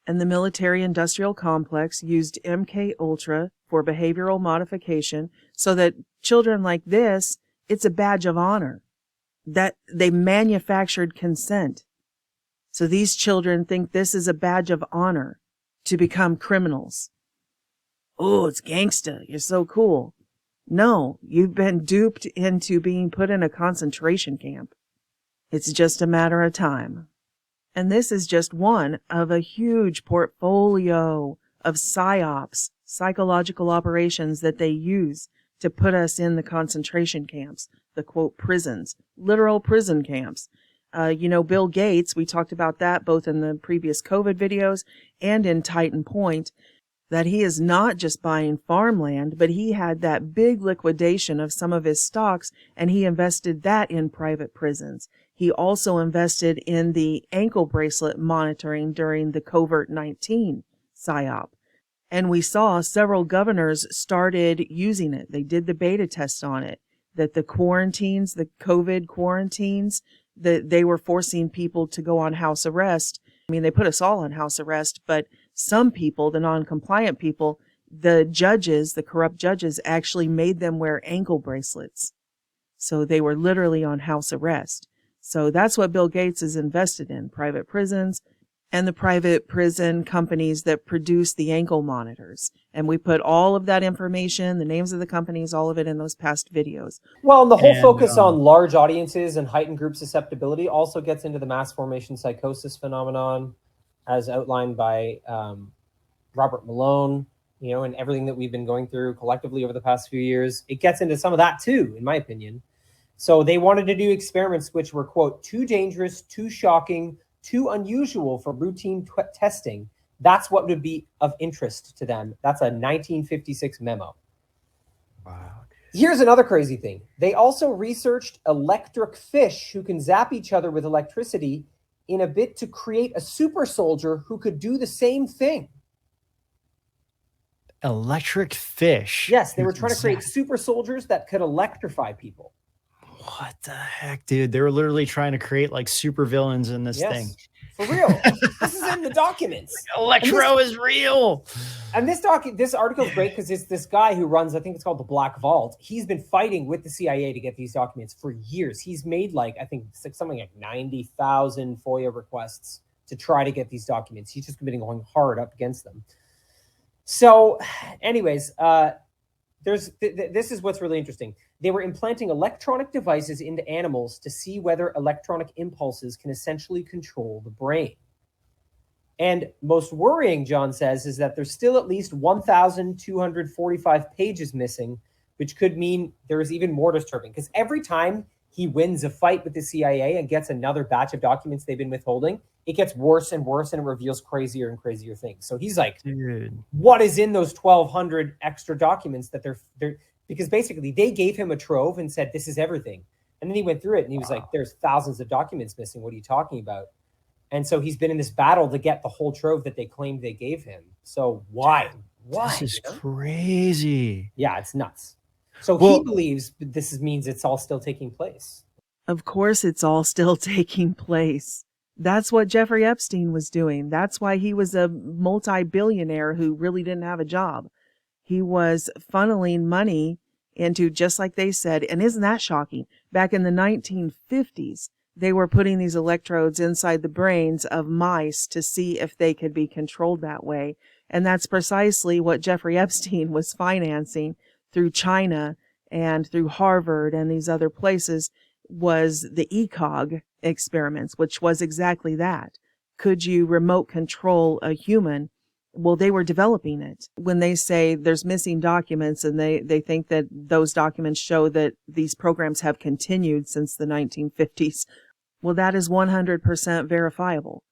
And the military-industrial complex used MK Ultra for behavioral modification so that children like this, it's a badge of honor. That they manufactured consent. So these children think this is a badge of honor to become criminals. Oh, it's gangsta. You're so cool. No, you've been duped into being put in a concentration camp. It's just a matter of time. And this is just one of a huge portfolio of psyops, psychological operations that they use to put us in the concentration camps, the quote prisons, literal prison camps. Bill Gates, we talked about that both in the previous COVID videos and in Titan Point, that he is not just buying farmland, but he had that big liquidation of some of his stocks and he invested that in private prisons. He also invested in the ankle bracelet monitoring during the COVID-19 PSYOP. And we saw several governors started using it. They did the beta test on it, that the quarantines, the COVID quarantines, that they were forcing people to go on house arrest. I mean, they put us all on house arrest, but some people, the non-compliant people, the judges, the corrupt judges, actually made them wear ankle bracelets. So they were literally on house arrest. So that's what Bill Gates is invested in, private prisons and the private prison companies that produce the ankle monitors. And we put all of that information, the names of the companies, all of it in those past videos. Well, and the whole focus on large audiences and heightened group susceptibility also gets into the mass formation psychosis phenomenon, as outlined by Robert Malone, and everything that we've been going through collectively over the past few years. It gets into some of that too, in my opinion. So they wanted to do experiments which were, quote, too dangerous, too shocking, too unusual for routine testing. That's what would be of interest to them. That's a 1956 memo. Wow. Here's another crazy thing. They also researched electric fish who can zap each other with electricity in a bid to create a super soldier who could do the same thing. Electric fish. Yes, they were trying to create super soldiers that could electrify people. What the heck, dude? They were literally trying to create like super villains in this thing. For real. This is in the documents. Electro is real. And this article is great because it's this guy who runs, I think it's called the Black Vault. He's been fighting with the CIA to get these documents for years. He's made like, I think something like 90,000 FOIA requests to try to get these documents. He's just been going hard up against them. So anyways, this is what's really interesting. They were implanting electronic devices into animals to see whether electronic impulses can essentially control the brain. And most worrying, John says, is that there's still at least 1,245 pages missing, which could mean there is even more disturbing. Because every time he wins a fight with the CIA and gets another batch of documents they've been withholding, it gets worse and worse, and it reveals crazier and crazier things. So he's like, dude, what is in those 1,200 extra documents that they're because basically they gave him a trove and said, this is everything. And then he went through it and he was like, there's thousands of documents missing. What are you talking about? And so he's been in this battle to get the whole trove that they claimed they gave him. So why? This is crazy. Yeah, it's nuts. So he believes this means it's all still taking place. Of course, it's all still taking place. That's what Jeffrey Epstein was doing. That's why he was a multi-billionaire who really didn't have a job. He was funneling money into, just like they said, and isn't that shocking? Back in the 1950s, they were putting these electrodes inside the brains of mice to see if they could be controlled that way. And that's precisely what Jeffrey Epstein was financing through China and through Harvard and these other places, was the ECOG experiments, which was exactly that. Could you remote control a human? Well, they were developing it. When they say there's missing documents and they think that those documents show that these programs have continued since the 1950s, well, that is 100% verifiable.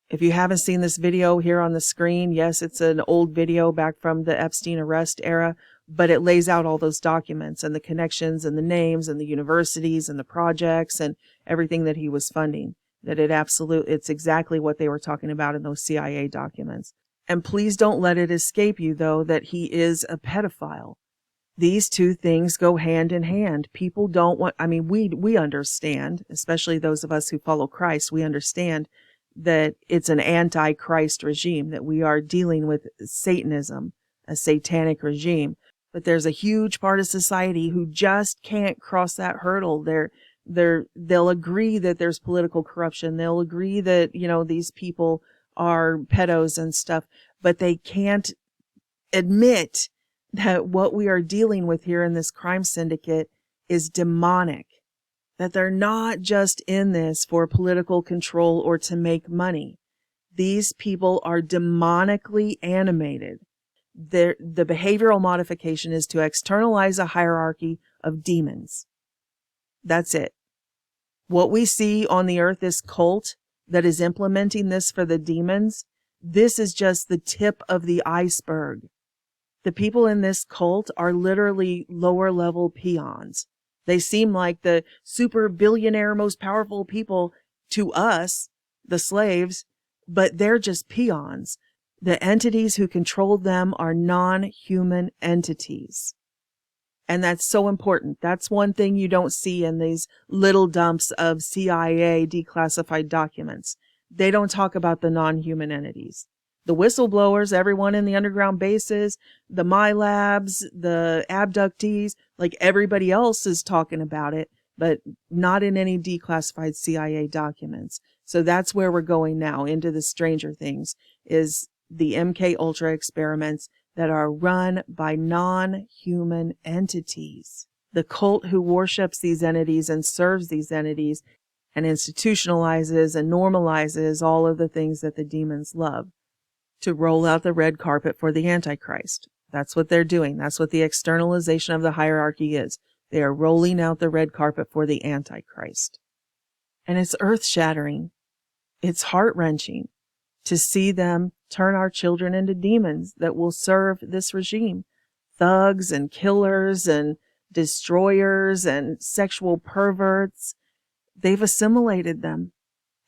If you haven't seen this video here on the screen, yes, it's an old video back from the Epstein arrest era, but it lays out all those documents and the connections and the names and the universities and the projects and everything that he was funding. That it's exactly what they were talking about in those CIA documents. And please don't let it escape you, though, that he is a pedophile. These two things go hand in hand. People don't want, we understand, especially those of us who follow Christ, we understand that it's an anti-Christ regime, that we are dealing with Satanism, a satanic regime. But there's a huge part of society who just can't cross that hurdle. They'll agree that there's political corruption. They'll agree that, these people are pedos and stuff, but they can't admit that what we are dealing with here in this crime syndicate is demonic, that they're not just in this for political control or to make money. These people are demonically animated. The behavioral modification is to externalize a hierarchy of demons. That's it. What we see on the earth, this cult that is implementing this for the demons, this is just the tip of the iceberg. The people in this cult are literally lower level peons. They seem like the super billionaire, most powerful people to us, the slaves, but they're just peons. The entities who control them are non-human entities. And that's so important. That's one thing you don't see in these little dumps of CIA declassified documents. They don't talk about the non-human entities. The whistleblowers, everyone in the underground bases, the MyLabs, the abductees, like everybody else is talking about it, but not in any declassified CIA documents. So that's where we're going now, into the Stranger Things, is the MK Ultra experiments that are run by non-human entities. The cult who worships these entities and serves these entities and institutionalizes and normalizes all of the things that the demons love, to roll out the red carpet for the Antichrist. That's what they're doing. That's what the externalization of the hierarchy is. They are rolling out the red carpet for the Antichrist. And it's earth-shattering. It's heart-wrenching to see them turn our children into demons that will serve this regime. Thugs and killers and destroyers and sexual perverts. They've assimilated them.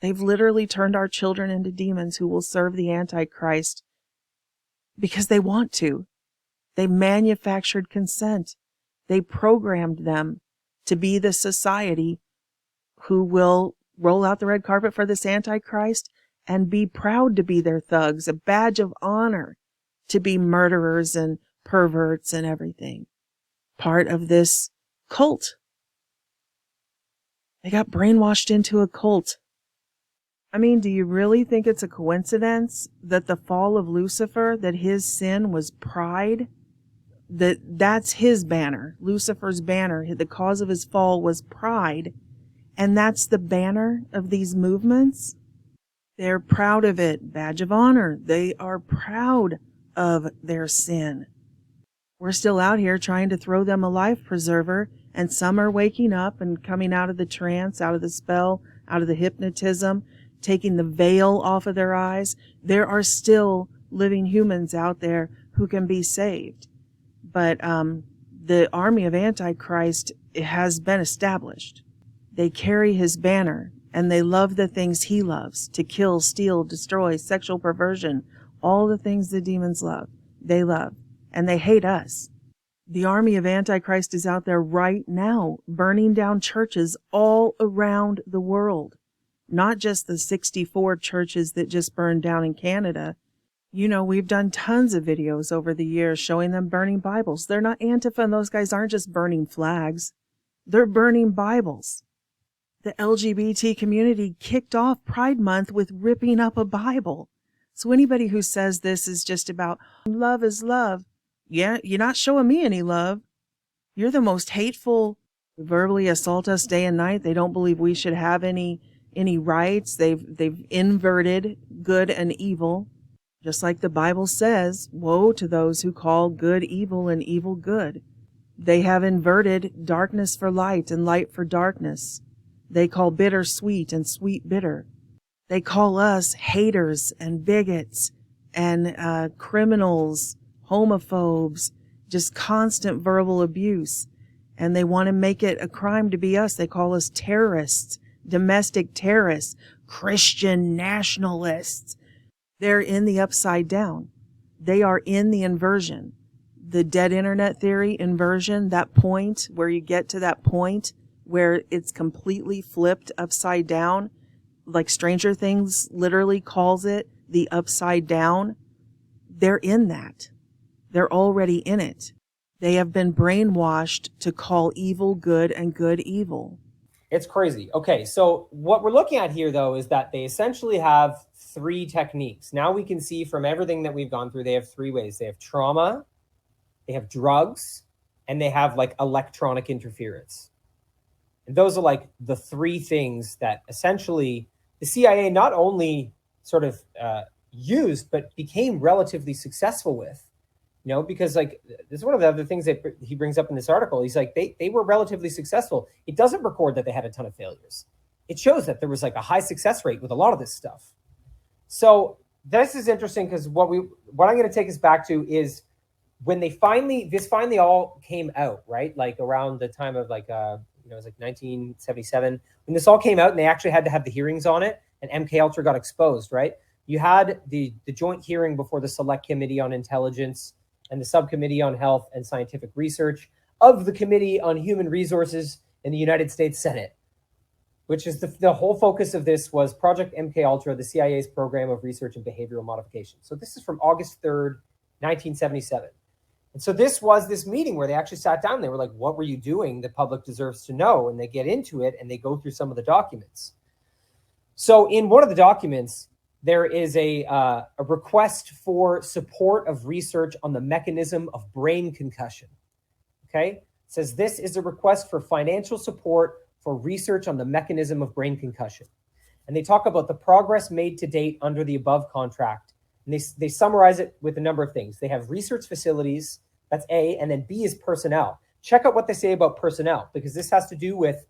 They've literally turned our children into demons who will serve the Antichrist because they want to. They manufactured consent. They programmed them to be the society who will roll out the red carpet for this Antichrist and be proud to be their thugs, a badge of honor to be murderers and perverts and everything. Part of this cult. They got brainwashed into a cult. I mean, do you really think it's a coincidence that the fall of Lucifer, that his sin was pride? That's his banner, Lucifer's banner. The cause of his fall was pride. And that's the banner of these movements? They're proud of it. Badge of honor. They are proud of their sin. We're still out here trying to throw them a life preserver, and some are waking up and coming out of the trance, out of the spell, out of the hypnotism, taking the veil off of their eyes. There are still living humans out there who can be saved. But the army of Antichrist has been established. They carry his banner, and they love the things he loves, to kill, steal, destroy, sexual perversion, all the things the demons love. They love, and they hate us. The army of Antichrist is out there right now, burning down churches all around the world. Not just the 64 churches that just burned down in Canada. You know, we've done tons of videos over the years showing them burning Bibles. They're not Antifa, and those guys aren't just burning flags. They're burning Bibles. The LGBT community kicked off Pride Month with ripping up a Bible. So anybody who says this is just about love is love, yeah, you're not showing me any love. You're the most hateful. Verbally assault us day and night. They don't believe we should have any rights. They've inverted good and evil. Just like the Bible says, woe to those who call good evil and evil good. They have inverted darkness for light and light for darkness. They call bitter sweet and sweet bitter. They call us haters and bigots and criminals, homophobes, just constant verbal abuse. And they want to make it a crime to be us. They call us terrorists, domestic terrorists, Christian nationalists. They're in the upside down. They are in the inversion. The dead internet theory, inversion, that point where you get to that point where it's completely flipped upside down, like Stranger Things literally calls it the upside down. They're in that. They're already in it. They have been brainwashed to call evil good and good evil. It's crazy. Okay, so what we're looking at here, though, is that they essentially have three techniques. Now we can see from everything that we've gone through, they have three ways. They have trauma, they have drugs, and they have like electronic interference. And those are like the three things that essentially the CIA not only sort of used, but became relatively successful with. You know, because like this is one of the other things that he brings up in this article. He's like, they were relatively successful. It doesn't record that they had a ton of failures. It shows that there was like a high success rate with a lot of this stuff. So this is interesting because what I'm going to take us back to is when this finally all came out, right? Like around the time of like, it was like 1977 when this all came out and they actually had to have the hearings on it and MK Ultra got exposed, right? You had the joint hearing before the Select Committee on Intelligence and the Subcommittee on Health and Scientific Research of the Committee on Human Resources in the United States Senate, which is the whole focus of this was Project MKUltra, the CIA's program of research and behavioral modification. So this is from August 3rd, 1977. And so this was this meeting where they actually sat down. They were like, what were you doing? The public deserves to know. And they get into it and they go through some of the documents. So in one of the documents, there is a request for support of research on the mechanism of brain concussion. Okay, it says this is a request for financial support for research on the mechanism of brain concussion. And they talk about the progress made to date under the above contract. And they summarize it with a number of things. They have research facilities, that's A, and then B is personnel. Check out what they say about personnel, because this has to do with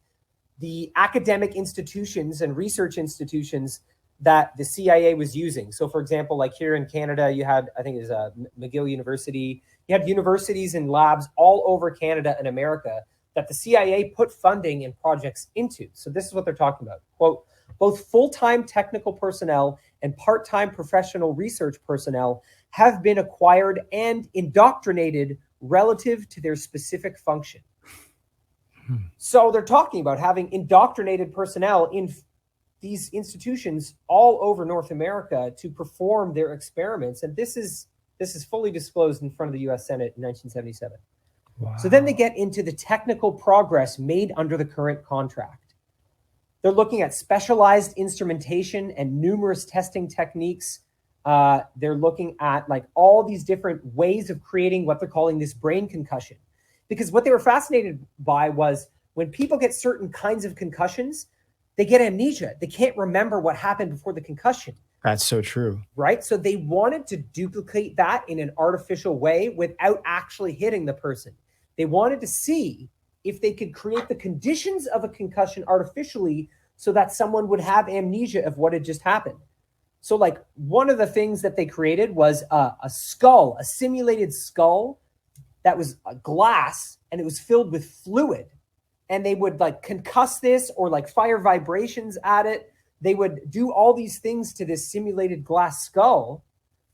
the academic institutions and research institutions that the CIA was using. So for example, like here in Canada, you had, I think it was McGill University. You had universities and labs all over Canada and America that the CIA put funding and projects into. So this is what they're talking about. Quote, both full-time technical personnel and part-time professional research personnel have been acquired and indoctrinated relative to their specific function. So they're talking about having indoctrinated personnel in these institutions all over North America to perform their experiments. And this is fully disclosed in front of the US Senate in 1977. Wow. So then they get into the technical progress made under the current contract. They're looking at specialized instrumentation and numerous testing techniques. They're looking at like all these different ways of creating what they're calling this brain concussion. Because what they were fascinated by was when people get certain kinds of concussions, they get amnesia. They can't remember what happened before the concussion. That's so true. Right? So they wanted to duplicate that in an artificial way without actually hitting the person. They wanted to see if they could create the conditions of a concussion artificially so that someone would have amnesia of what had just happened. So like one of the things that they created was a skull, a simulated skull that was a glass and it was filled with fluid. And they would like concuss this or like fire vibrations at it. They would do all these things to this simulated glass skull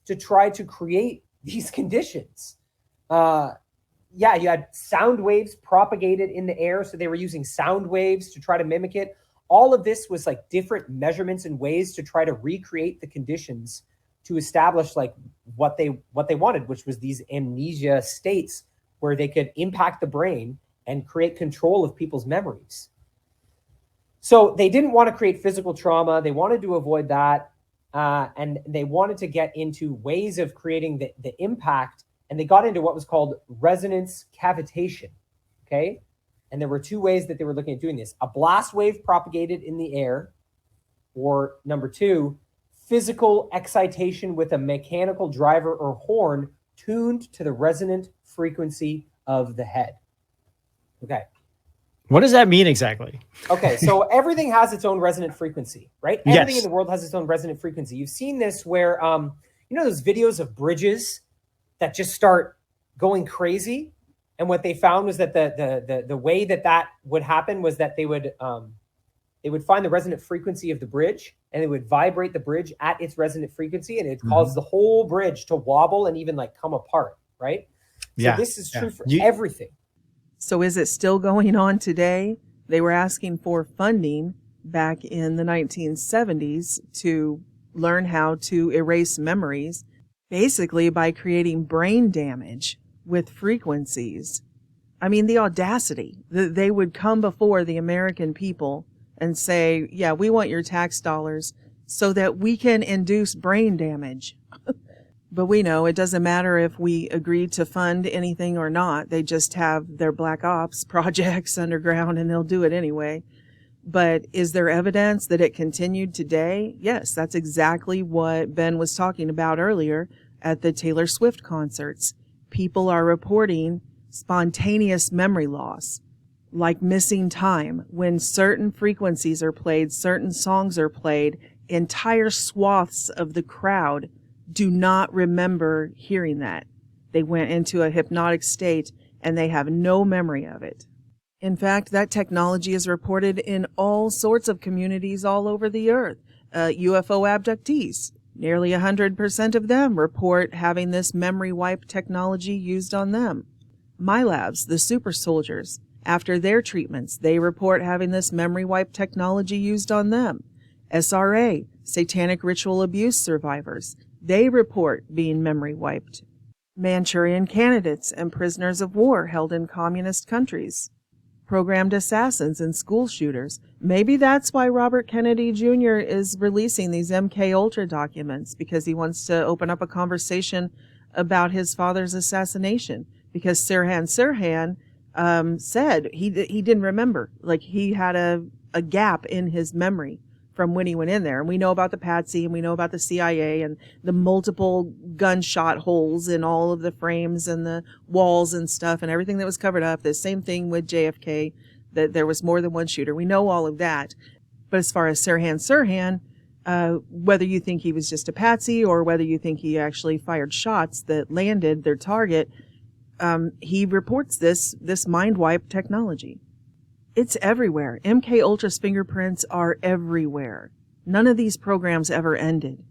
to try to create these conditions. You had sound waves propagated in the air. So they were using sound waves to try to mimic it. All of this was like different measurements and ways to try to recreate the conditions to establish like what they wanted, which was these amnesia states where they could impact the brain and create control of people's memories. So they didn't want to create physical trauma. They wanted to avoid that. And they wanted to get into ways of creating the impact. And they got into what was called resonance cavitation. Okay. And there were two ways that they were looking at doing this: a blast wave propagated in the air, or number two, physical excitation with a mechanical driver or horn tuned to the resonant frequency of the head. Okay. What does that mean exactly? Okay, so everything has its own resonant frequency, right? Everything Yes. in the world has its own resonant frequency. You've seen this where, you know, those videos of bridges that just start going crazy. And what they found was that the way that would happen was that they would find the resonant frequency of the bridge and they would vibrate the bridge at its resonant frequency, and it caused the whole bridge to wobble and even like come apart, right? So this is true for everything. So is it still going on today? They were asking for funding back in the 1970s to learn how to erase memories, basically by creating brain damage with frequencies. I mean, the audacity that they would come before the American people and say, yeah, we want your tax dollars so that we can induce brain damage. But we know it doesn't matter if we agree to fund anything or not. They just have their black ops projects underground and they'll do it anyway. But is there evidence that it continued today? Yes, that's exactly what Ben was talking about earlier at the Taylor Swift concerts. People are reporting spontaneous memory loss, like missing time. When certain frequencies are played, certain songs are played, entire swaths of the crowd do not remember hearing that. They went into a hypnotic state and they have no memory of it. In fact, that technology is reported in all sorts of communities all over the earth. UFO abductees, nearly 100% of them report having this memory wipe technology used on them. MyLabs, the super soldiers, after their treatments, they report having this memory wipe technology used on them. SRA, satanic ritual abuse survivors, they report being memory wiped. Manchurian candidates and prisoners of war held in communist countries. Programmed assassins and school shooters. Maybe that's why Robert Kennedy Jr. is releasing these MKUltra documents, because he wants to open up a conversation about his father's assassination. Because Sirhan said he didn't remember. Like, he had a gap in his memory from when he went in there. And we know about the Patsy, and we know about the CIA and the multiple gunshot holes in all of the frames and the walls and stuff and everything that was covered up. The same thing with JFK, that there was more than one shooter. We know all of that. But as far as Sirhan, whether you think he was just a patsy or whether you think he actually fired shots that landed their target, he reports this mind wipe technology. It's everywhere. MKUltra's fingerprints are everywhere. None of these programs ever ended.